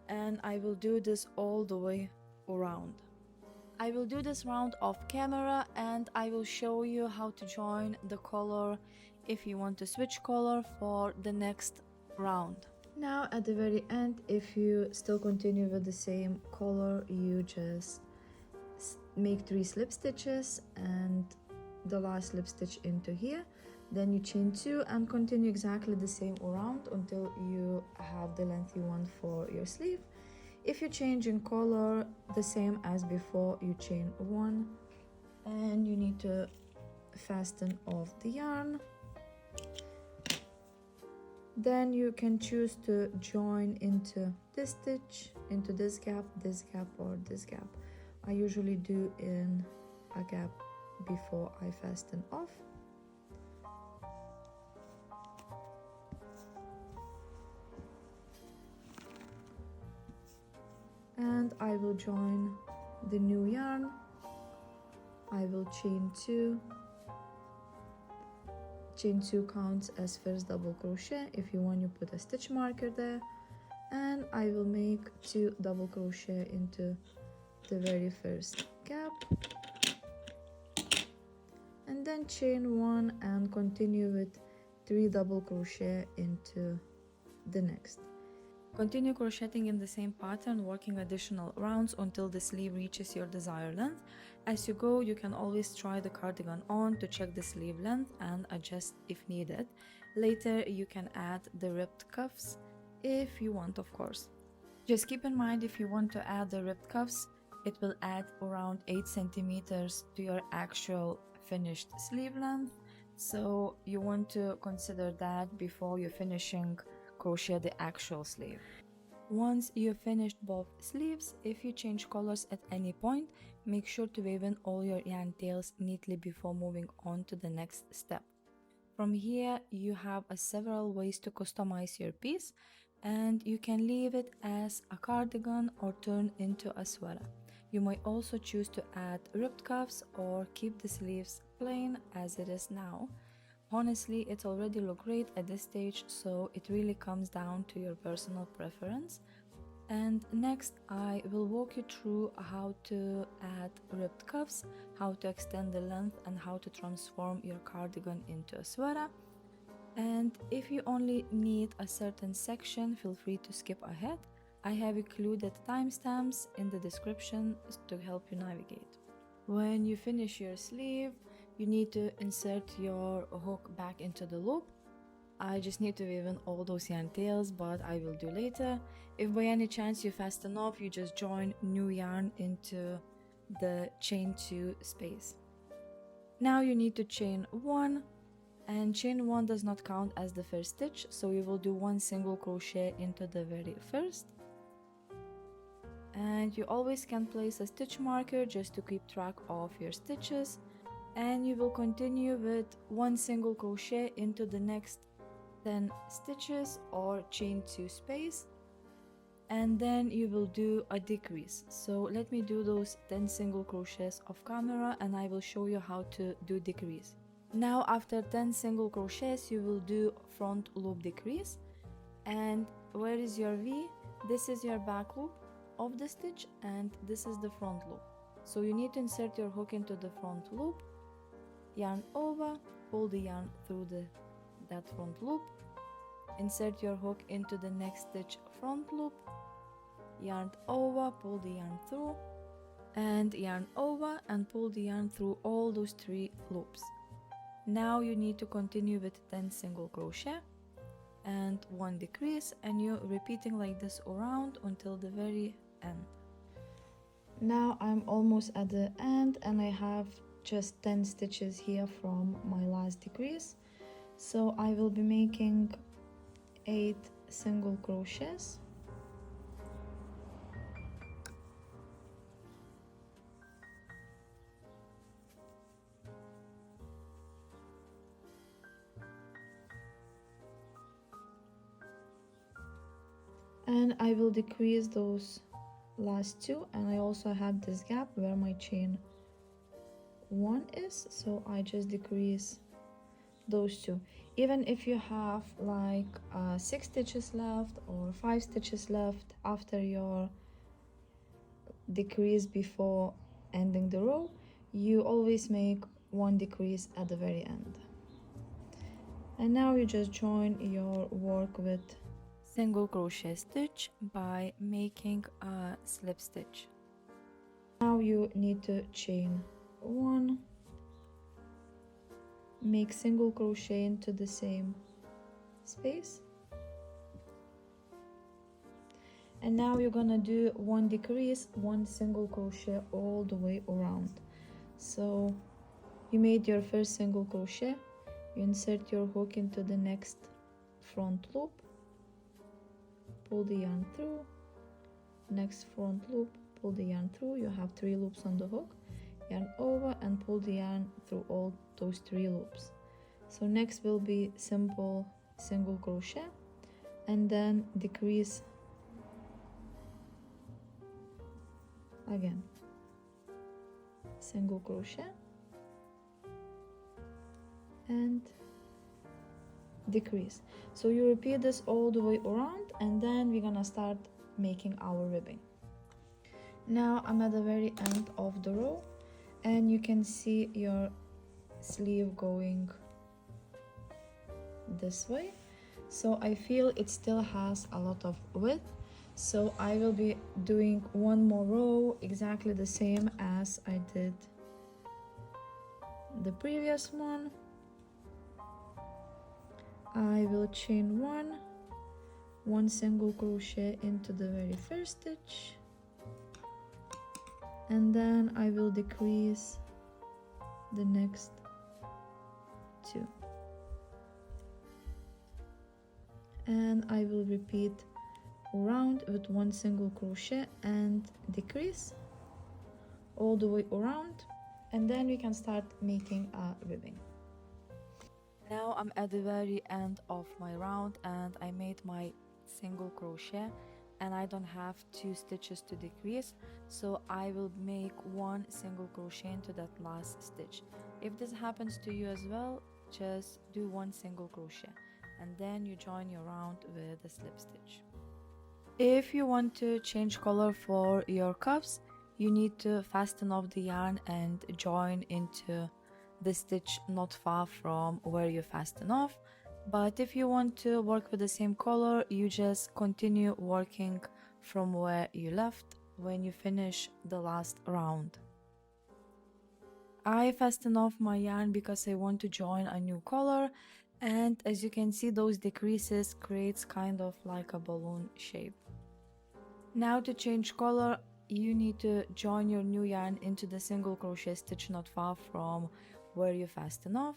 and I will do this all the way around. I will do this round off camera and I will show you how to join the color if you want to switch color for the next round. Now at the very end, if you still continue with the same color, you just make 3 slip stitches and the last slip stitch into here, then you chain 2 and continue exactly the same around until you have the length you want for your sleeve. If you change in color, the same as before, you chain 1 and you need to fasten off the yarn. Then you can choose to join into this stitch, into this gap, or this gap. I usually do in a gap before I fasten off. And I will join the new yarn. I will chain 2. Chain 2 counts as first double crochet. If you want, you put a stitch marker there, and I will make 2 double crochet into the very first gap, and then chain 1 and continue with 3 double crochet into the next. Continue crocheting in the same pattern, working additional rounds until the sleeve reaches your desired length. As you go, you can always try the cardigan on to check the sleeve length and adjust if needed. Later, you can add the ripped cuffs if you want, of course. Just keep in mind, if you want to add the ripped cuffs, it will add around 8 centimeters to your actual finished sleeve length, so you want to consider that before you're finishing crochet the actual sleeve. Once you've finished both sleeves, if you change colors at any point, make sure to weave in all your yarn tails neatly before moving on to the next step. From here, you have several ways to customize your piece, and you can leave it as a cardigan or turn into a sweater. You might also choose to add ripped cuffs or keep the sleeves plain as it is now. Honestly, it already looks great at this stage, so it really comes down to your personal preference. And next, I will walk you through how to add ripped cuffs, how to extend the length, and how to transform your cardigan into a sweater. And if you only need a certain section, feel free to skip ahead. I have included timestamps in the description to help you navigate. When you finish your sleeve, you need to insert your hook back into the loop. I just need to weave in all those yarn tails, but I will do later. If by any chance you fasten off, you just join new yarn into the chain 2 space. Now you need to chain 1, and chain 1 does not count as the first stitch, so you will do 1 single crochet into the very first. And you always can place a stitch marker just to keep track of your stitches, and you will continue with 1 single crochet into the next 10 stitches or chain 2 space, and then you will do a decrease. So let me do those 10 single crochets off camera and I will show you how to do decrease. Now after 10 single crochets you will do front loop decrease, and where is your V? This is your back loop of the stitch and this is the front loop. So you need to insert your hook into the front loop, yarn over, pull the yarn through that front loop, insert your hook into the next stitch front loop, yarn over, pull the yarn through, and yarn over and pull the yarn through all those 3 loops. Now you need to continue with 10 single crochet and 1 decrease, and you're repeating like this around until the very end. Now I'm almost at the end and I have just 10 stitches here from my last decrease, so I will be making 8 single crochets, and I will decrease those last 2, and I also have this gap where my chain 1 is, so I just decrease those 2. Even if you have like 6 stitches left or 5 stitches left after your decrease before ending the row, you always make 1 decrease at the very end. And now you just join your work with single crochet stitch by making a slip stitch. Now you need to chain 1, make single crochet into the same space, and now you're gonna do 1 decrease, 1 single crochet all the way around. So you made your first single crochet, you insert your hook into the next front loop, pull the yarn through, next front loop, pull the yarn through, you have 3 loops on the hook, yarn over and pull the yarn through all those 3 loops. So next will be simple single crochet and then decrease again, single crochet and decrease. So you repeat this all the way around, and then we're gonna start making our ribbing. Now I'm at the very end of the row and you can see your sleeve going this way, so I feel it still has a lot of width, so I will be doing 1 more row exactly the same as I did the previous one. I will chain 1 single crochet into the very first stitch, and then I will decrease the next 2, and I will repeat around with 1 single crochet and decrease all the way around, and then we can start making a ribbing. Now I'm at the very end of my round and I made my single crochet and I don't have 2 stitches to decrease, so I will make 1 single crochet into that last stitch. If this happens to you as well, just do 1 single crochet and then you join your round with a slip stitch. If you want to change color for your cuffs, you need to fasten off the yarn and join into the stitch not far from where you fasten off. But if you want to work with the same color, you just continue working from where you left when you finish the last round. I fasten off my yarn because I want to join a new color, And as you can see, those decreases creates kind of like a balloon shape. Now to change color, you need to join your new yarn into the single crochet stitch not far from where you fasten off.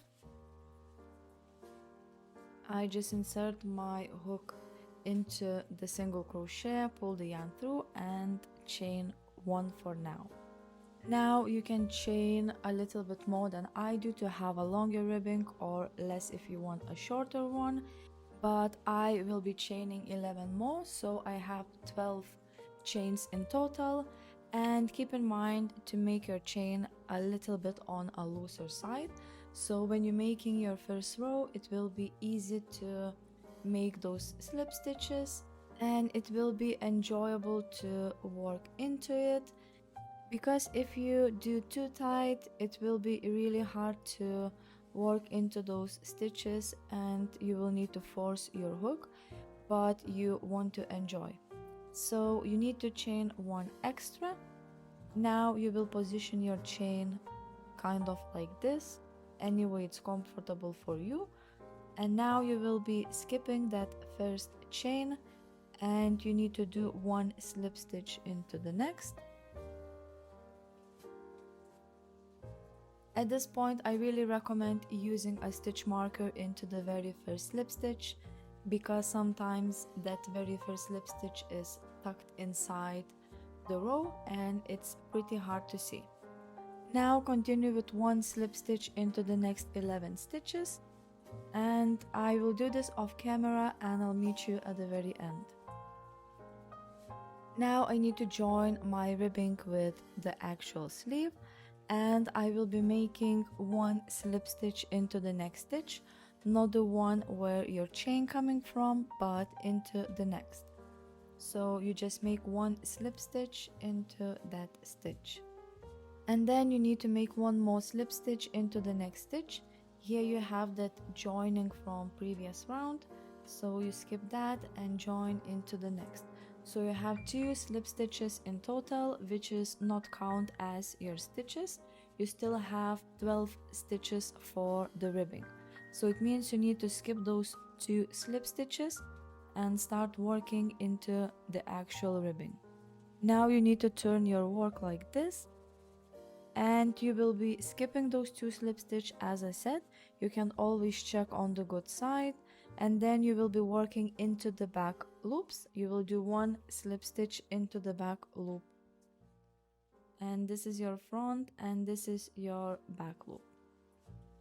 I just insert my hook into the single crochet, pull the yarn through and chain one for now. Now you can chain a little bit more than I do to have a longer ribbing, or less if you want a shorter one, but I will be chaining 11 more, so I have 12 chains in total. And keep in mind to make your chain a little bit on a looser side, so when you're making your first row it will be easy to make those slip stitches and it will be enjoyable to work into it, because if you do too tight it will be really hard to work into those stitches and you will need to force your hook, but you want to enjoy. So you need to chain one extra. Now you will position your chain kind of like this, any way it's comfortable for you. And now you will be skipping that first chain and you need to do one slip stitch into the next. At this point I really recommend using a stitch marker into the very first slip stitch, because sometimes that very first slip stitch is tucked inside the row and it's pretty hard to see. Now continue with one slip stitch into the next 11 stitches, and I will do this off camera and I'll meet you at the very end. Now I need to join my ribbing with the actual sleeve, and I will be making one slip stitch into the next stitch, not the one where your chain coming from, but into the next. So you just make one slip stitch into that stitch, and then you need to make one more slip stitch into the next stitch. Here you have that joining from previous round, so you skip that and join into the next. So you have 2 slip stitches in total, which is not count as your stitches. You still have 12 stitches for the ribbing, so it means you need to skip those 2 slip stitches and start working into the actual ribbing. Now you need to turn your work like this, and you will be skipping those 2 slip stitch. As I said, you can always check on the good side, and then you will be working into the back loops. You will do one slip stitch into the back loop, and this is your front and this is your back loop.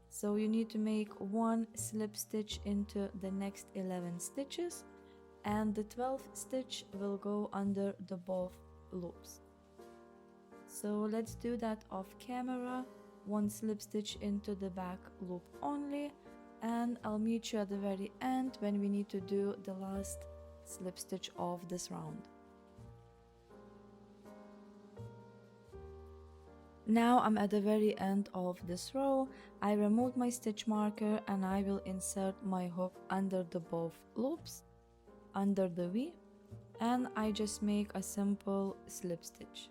So you need to make one slip stitch into the next 11 stitches, and the 12th stitch will go under the both loops. So let's do that off camera. One slip stitch into the back loop only, and I'll meet you at the very end when we need to do the last slip stitch of this round. Now I'm at the very end of this row. I removed my stitch marker and I will insert my hook under the both loops, under the V, and I just make a simple slip stitch.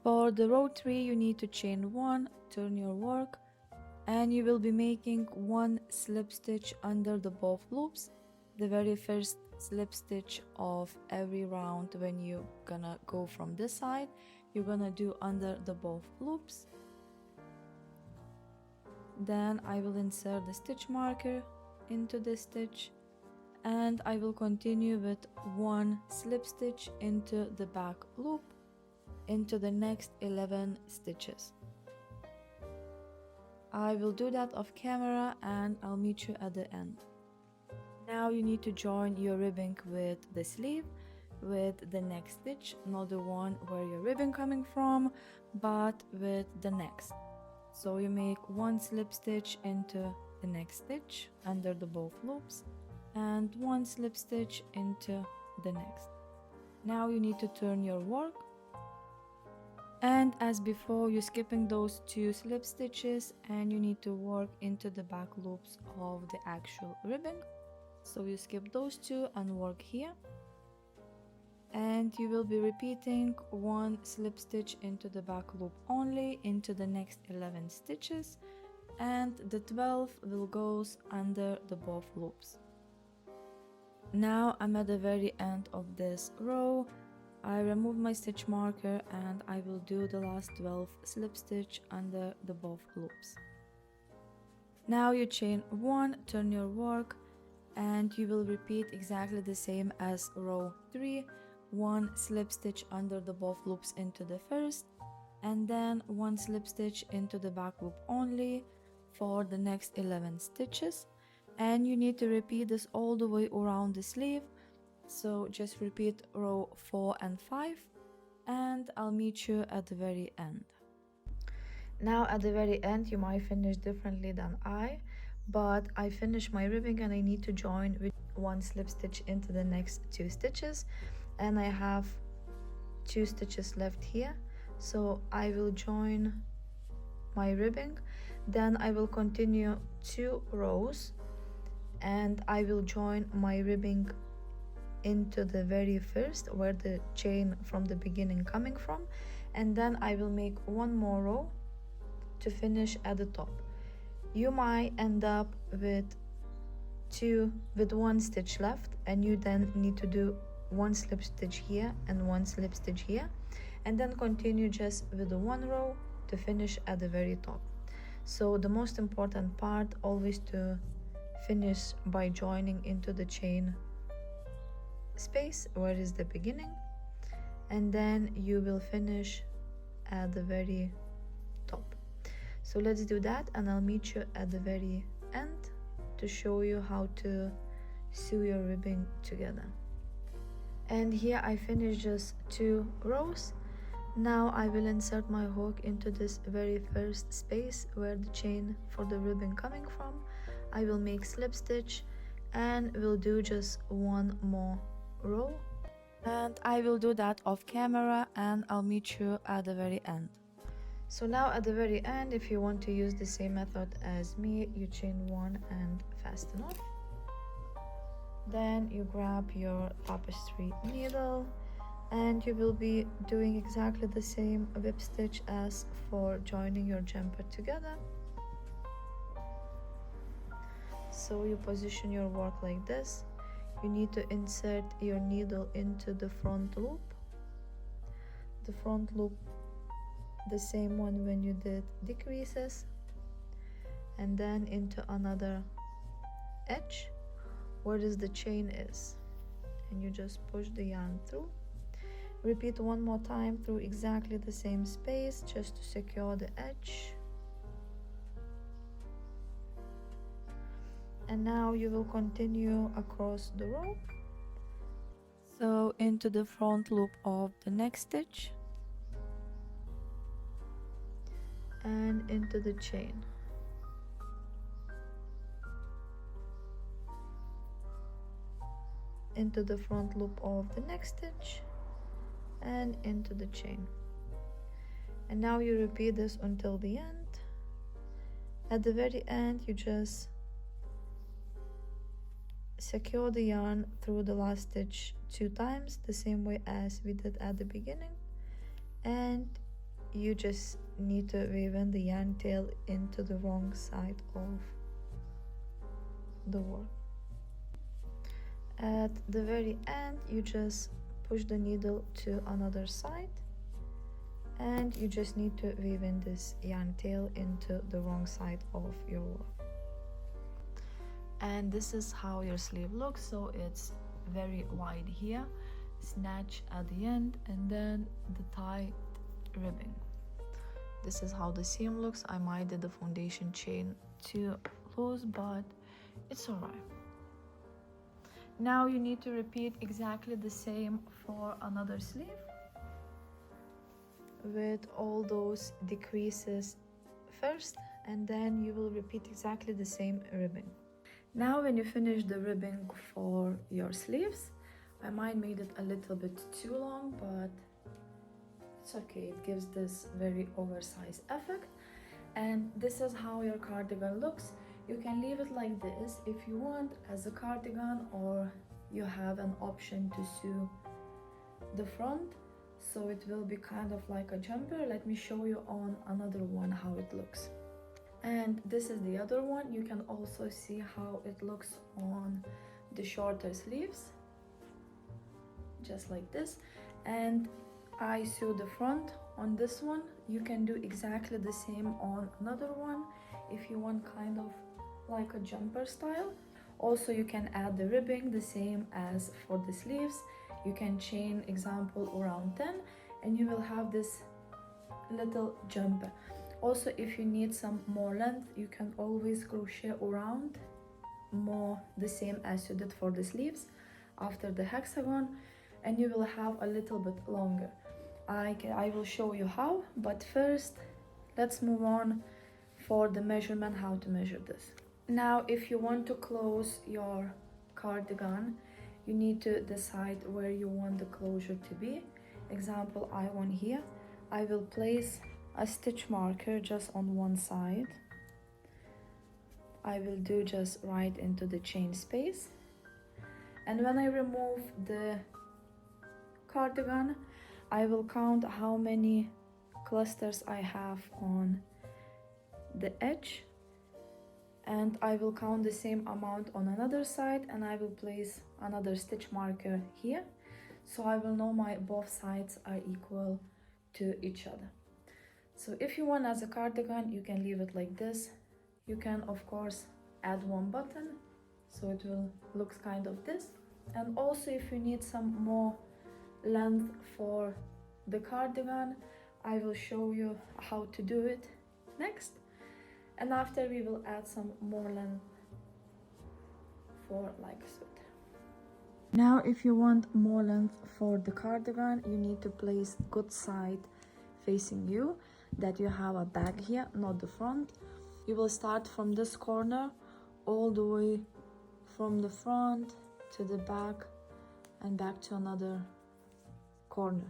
For the row 3 you need to chain 1, turn your work, and you will be making one slip stitch under the both loops, the very first slip stitch of every round. When you're gonna go from this side, you're gonna do under the both loops. Then I will insert the stitch marker into the stitch, and I will continue with one slip stitch into the back loop into the next 11 stitches. I will do that off camera and I'll meet you at the end. Now you need to join your ribbing with the sleeve with the next stitch, not the one where your ribbon coming from, but with the next. So you make one slip stitch into the next stitch under the both loops and one slip stitch into the next. Now you need to turn your work, and as before you're skipping those 2 slip stitches and you need to work into the back loops of the actual ribbon. So you skip those 2 and work here, and and you will be repeating one slip stitch into the back loop only into the next 11 stitches, and the 12 will goes under the both loops. Now I'm at the very end of this row. I remove my stitch marker and I will do the last 12 slip stitch under the both loops. Now you chain 1, turn your work, and you will repeat exactly the same as row 3, 1 slip stitch under the both loops into the first, and then 1 slip stitch into the back loop only for the next 11 stitches. And you need to repeat this all the way around the sleeve, so just repeat row 4 and 5, and I'll meet you at the very end. Now at the very end you might finish differently than I, but I finish my ribbing and I need to join with 1 slip stitch into the next 2 stitches, and I have 2 stitches left here, so I will join my ribbing, then I will continue 2 rows and I will join my ribbing into the very first where the chain from the beginning coming from, and then I will make 1 more row to finish at the top. You might end up with 1 stitch left, and you then need to do 1 slip stitch here and 1 slip stitch here, and then continue just with the 1 row to finish at the very top. So the most important part always to finish by joining into the chain space where is the beginning, and then you will finish at the very top. So let's do that, and I'll meet you at the very end to show you how to sew your ribbing together. And here I finished just 2 rows. Now I will insert my hook into this very first space where the chain for the ribbon coming from. I will make slip stitch and we'll do just 1 more row, and I will do that off camera and I'll meet you at the very end. So now at the very end, if you want to use the same method as me, you chain 1 and fasten off. Then you grab your tapestry needle and you will be doing exactly the same whip stitch as for joining your jumper together. So you position your work like this. You need to insert your needle into the front loop. The front loop, the same one when you did decreases, and then into another edge where the chain is, and you just push the yarn through. Repeat 1 more time through exactly the same space just to secure the edge. And now you will continue across the row, so into the front loop of the next stitch and into the chain. Into the front loop of the next stitch and into the chain. And now you repeat this until the end. At the very end you just secure the yarn through the last stitch 2 times, the same way as we did at the beginning, and you just need to weave in the yarn tail into the wrong side of the work. At the very end you just push the needle to another side and you just need to weave in this yarn tail into the wrong side of your work. And this is how your sleeve looks. So it's very wide here, snatch at the end, and then the tight ribbing. This is how the seam looks. I might did the foundation chain too loose, but it's alright. Now you need to repeat exactly the same for another sleeve with all those decreases first, and then you will repeat exactly the same ribbing. Now when you finish the ribbing for your sleeves, I might made it a little bit too long, but it's okay, it gives this very oversized effect. And this is how your cardigan looks. You can leave it like this if you want as a cardigan, or you have an option to sew the front, so it will be kind of like a jumper. Let me show you on another one how it looks. And this is the other one. You can also see how it looks on the shorter sleeves, just like this. And I sew the front on this one. You can do exactly the same on another one if you want kind of like a jumper style. Also, you can add the ribbing the same as for the sleeves. You can chain, example, around 10, and you will have this little jumper. Also, if you need some more length, you can always crochet around more the same as you did for the sleeves after the hexagon, and you will have a little bit longer. I will show you how, but first let's move on for the measurement, how to measure this. Now, if you want to close your cardigan, you need to decide where you want the closure to be. Example, I want here. I will place a stitch marker just on one side. I will do just right into the chain space, and when I remove the cardigan, I will count how many clusters I have on the edge, and I will count the same amount on another side, and I will place another stitch marker here, so I will know my both sides are equal to each other. So if you want as a cardigan, you can leave it like this. You can of course add one button, so it will look kind of this. And also, if you need some more length for the cardigan, I will show you how to do it next, and after we will add some more length for like sweater. Now, if you want more length for the cardigan, you need to place good side facing you, that you have a back here, not the front. You will start from this corner all the way from the front to the back and back to another corner.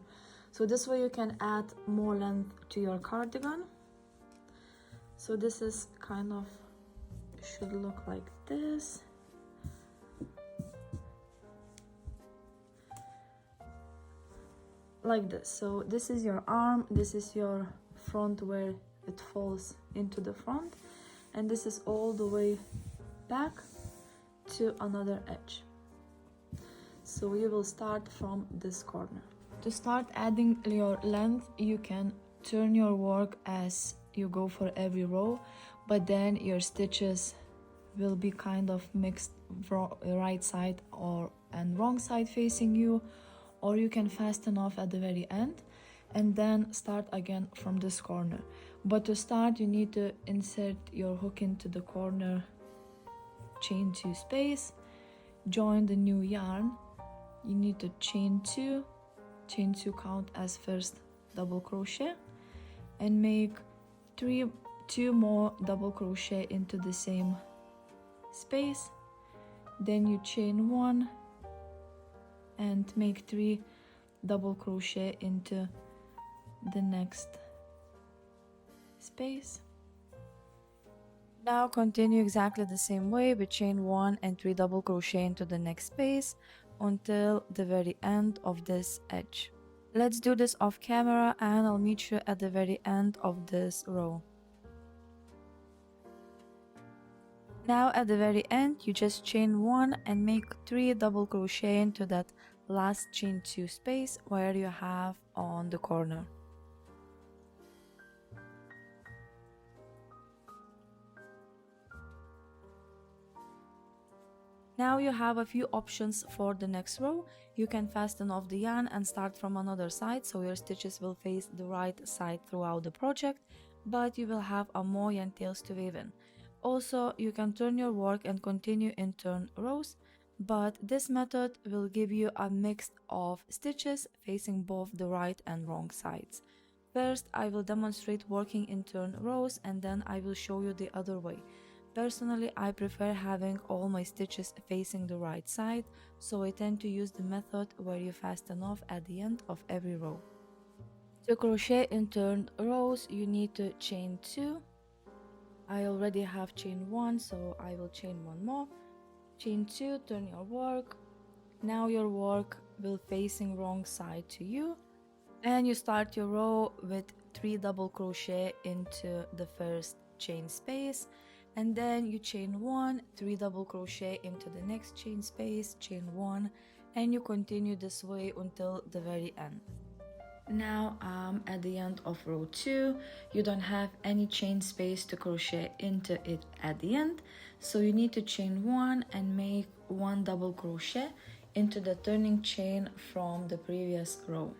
So this way you can add more length to your cardigan. So this is kind of should look like this. Like this. So this is your arm, this is your front where it falls into the front, and this is all the way back to another edge. So you will start from this corner. To start adding your length, you can turn your work as you go for every row, but then your stitches will be kind of mixed, right side and wrong side facing you, or you can fasten off at the very end and then start again from this corner. But to start, you need to insert your hook into the corner, chain 2 space, join the new yarn. You need to chain 2 count as first double crochet, and make 2 more double crochet into the same space. Then you chain 1 and make 3 double crochet into the next space. Now continue exactly the same way, but chain 1 and 3 double crochet into the next space until the very end of this edge. Let's do this off camera, and I'll meet you at the very end of this row. Now at the very end, you just chain 1 and make 3 double crochet into that last chain 2 space where you have on the corner. Now you have a few options for the next row. You can fasten off the yarn and start from another side, so your stitches will face the right side throughout the project, but you will have a more yarn tails to weave in. Also, you can turn your work and continue in turn rows, but this method will give you a mix of stitches facing both the right and wrong sides. First, I will demonstrate working in turn rows, and then I will show you the other way. Personally, I prefer having all my stitches facing the right side, so I tend to use the method where you fasten off at the end of every row. To crochet in turned rows, you need to chain 2. I already have chain 1, so I will chain 1 more. Chain 2, turn your work. Now your work will facing wrong side to you, and you start your row with 3 double crochet into the first chain space, and then you chain 1, 3 double crochet into the next chain space, chain 1, and you continue this way until the very end. Now I'm at the end of row 2. You don't have any chain space to crochet into it at the end, so you need to chain 1 and make 1 double crochet into the turning chain from the previous row.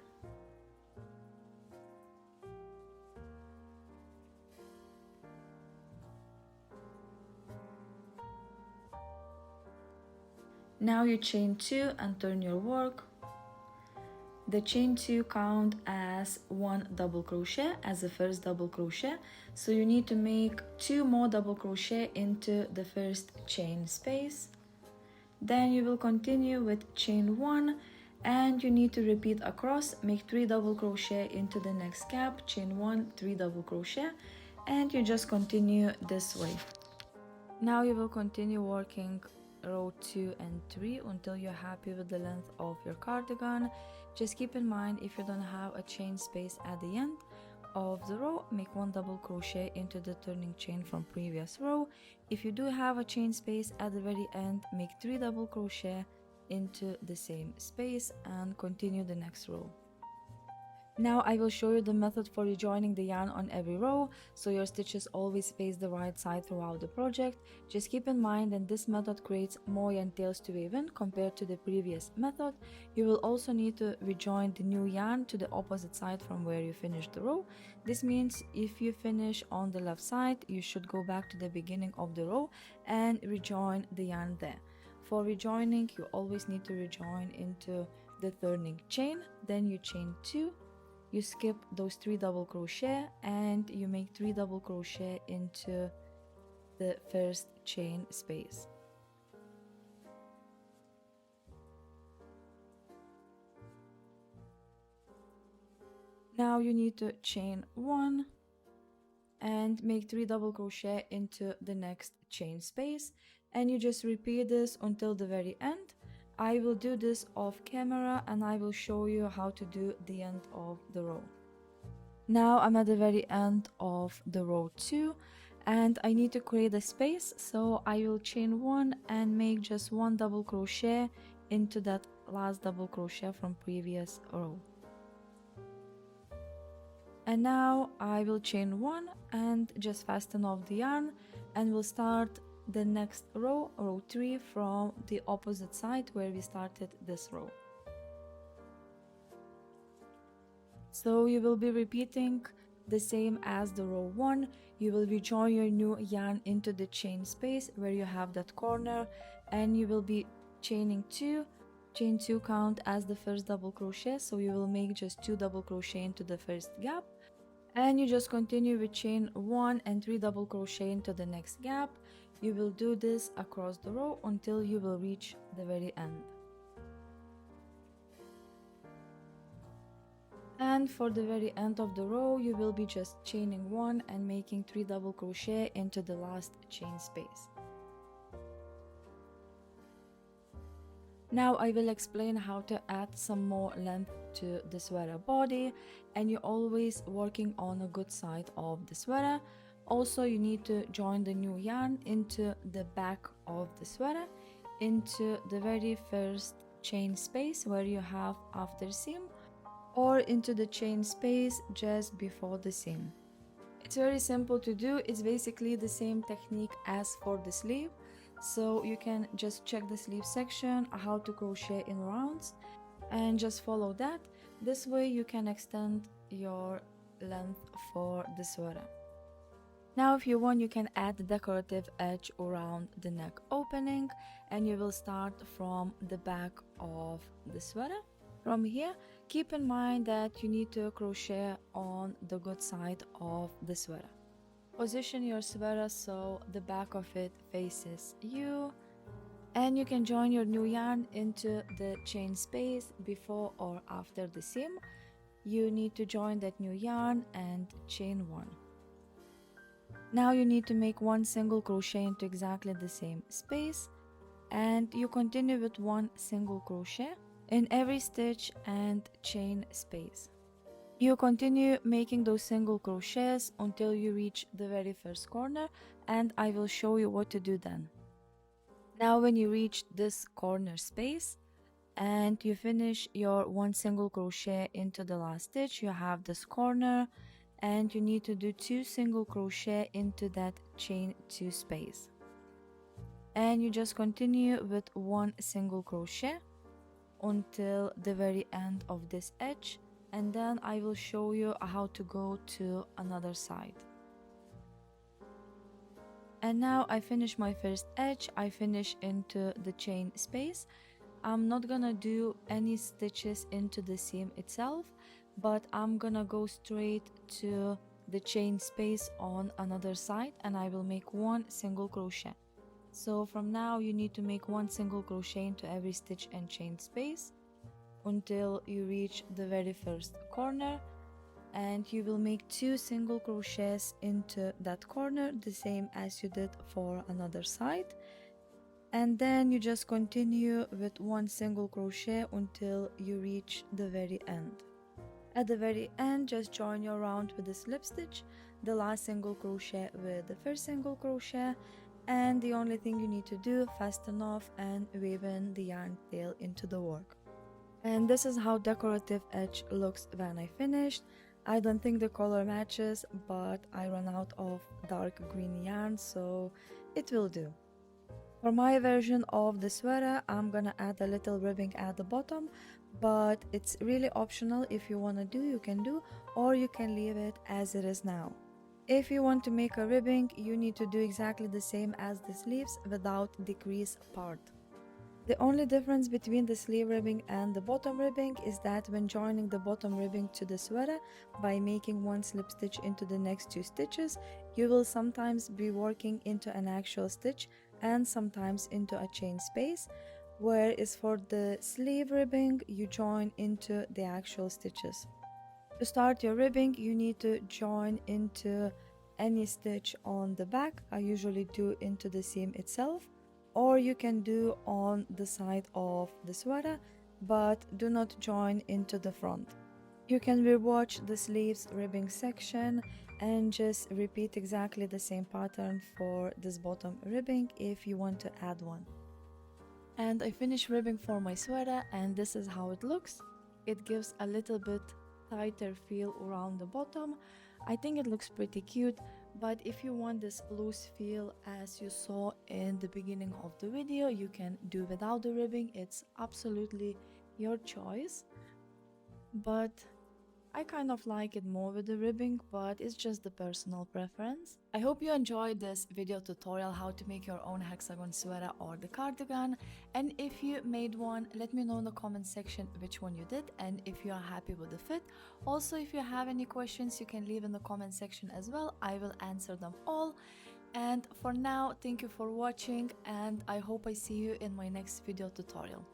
Now you chain 2 and turn your work. The chain 2 count as 1 double crochet as the first double crochet, so you need to make 2 more double crochet into the first chain space. Then you will continue with chain 1 and you need to repeat across, make 3 double crochet into the next gap, chain 1, 3 double crochet, and you just continue this way. Now you will continue working row 2 and 3 until you're happy with the length of your cardigan. Just keep in mind, if you don't have a chain space at the end of the row, make 1 double crochet into the turning chain from previous row. If you do have a chain space at the very end, make 3 double crochet into the same space and continue the next row. Now I will show you the method for rejoining the yarn on every row, so your stitches always face the right side throughout the project. Just keep in mind that this method creates more yarn tails to weave in compared to the previous method. You will also need to rejoin the new yarn to the opposite side from where you finished the row. This means if you finish on the left side, you should go back to the beginning of the row and rejoin the yarn there. For rejoining, you always need to rejoin into the turning chain, then you chain 2. You skip those 3 double crochet and you make 3 double crochet into the first chain space. Now you need to chain 1 and make 3 double crochet into the next chain space, and you just repeat this until the very end. I will do this off camera and I will show you how to do the end of the row. Now I'm at the very end of the row 2 and I need to create a space, so I will chain 1 and make just 1 double crochet into that last double crochet from previous row. And now I will chain 1 and just fasten off the yarn, and we'll start the next row, row 3, from the opposite side where we started this row. So you will be repeating the same as the row 1. You will rejoin your new yarn into the chain space where you have that corner, and you will be chaining 2. Chain 2 count as the first double crochet, so you will make just 2 double crochet into the first gap, and you just continue with chain 1 and 3 double crochet into the next gap. You will do this across the row until you will reach the very end. And for the very end of the row, you will be just chaining 1 and making 3 double crochet into the last chain space. Now I will explain how to add some more length to the sweater body, and you're always working on a good side of the sweater. Also, you need to join the new yarn into the back of the sweater, into the very first chain space where you have after seam, or into the chain space just before the seam. It's very simple to do. It's basically the same technique as for the sleeve, so you can just check the sleeve section how to crochet in rounds and just follow that. This way you can extend your length for the sweater. Now if you want, you can add the decorative edge around the neck opening, and you will start from the back of the sweater. From here, keep in mind that you need to crochet on the good side of the sweater. Position your sweater so the back of it faces you, and you can join your new yarn into the chain space before or after the seam. You need to join that new yarn and chain 1. Now you need to make 1 single crochet into exactly the same space, and you continue with 1 single crochet in every stitch and chain space. You continue making those single crochets until you reach the very first corner, and I will show you what to do then. Now when you reach this corner space and you finish your one single crochet into the last stitch, you have this corner and you need to do 2 single crochet into that chain 2 space. And you just continue with 1 single crochet until the very end of this edge, and then I will show you how to go to another side. And now I finish my first edge, I finish into the chain space. I'm not gonna do any stitches into the seam itself, but I'm gonna go straight to the chain space on another side and I will make 1 single crochet. So from now you need to make 1 single crochet into every stitch and chain space until you reach the very first corner, and you will make 2 single crochets into that corner, the same as you did for another side, and then you just continue with 1 single crochet until you reach the very end. At the very end, just join your round with the slip stitch, the last single crochet with the first single crochet, and the only thing you need to do, fasten off and weave in the yarn tail into the work. And this is how decorative edge looks when I finished. I don't think the color matches, but I ran out of dark green yarn, so it will do. For my version of the sweater, I'm gonna add a little ribbing at the bottom, but it's really optional. If you wanna do, you can do, or you can leave it as it is now. If you want to make a ribbing, you need to do exactly the same as the sleeves without decrease part. The only difference between the sleeve ribbing and the bottom ribbing is that when joining the bottom ribbing to the sweater by making 1 slip stitch into the next 2 stitches, you will sometimes be working into an actual stitch and sometimes into a chain space, whereas for the sleeve ribbing you join into the actual stitches. To start your ribbing, you need to join into any stitch on the back. I usually do into the seam itself, or you can do on the side of the sweater, but do not join into the front. You can rewatch the sleeves ribbing section and just repeat exactly the same pattern for this bottom ribbing if you want to add one. And I finished ribbing for my sweater, and this is how it looks. It gives a little bit tighter feel around the bottom. I think it looks pretty cute, but if you want this loose feel as you saw in the beginning of the video, you can do without the ribbing. It's absolutely your choice, but I kind of like it more with the ribbing, but it's just the personal preference. I hope you enjoyed this video tutorial how to make your own hexagon sweater or the cardigan, and if you made one, let me know in the comment section which one you did and if you are happy with the fit. Also, if you have any questions, you can leave in the comment section as well. I will answer them all. And for now, thank you for watching, and I hope I see you in my next video tutorial.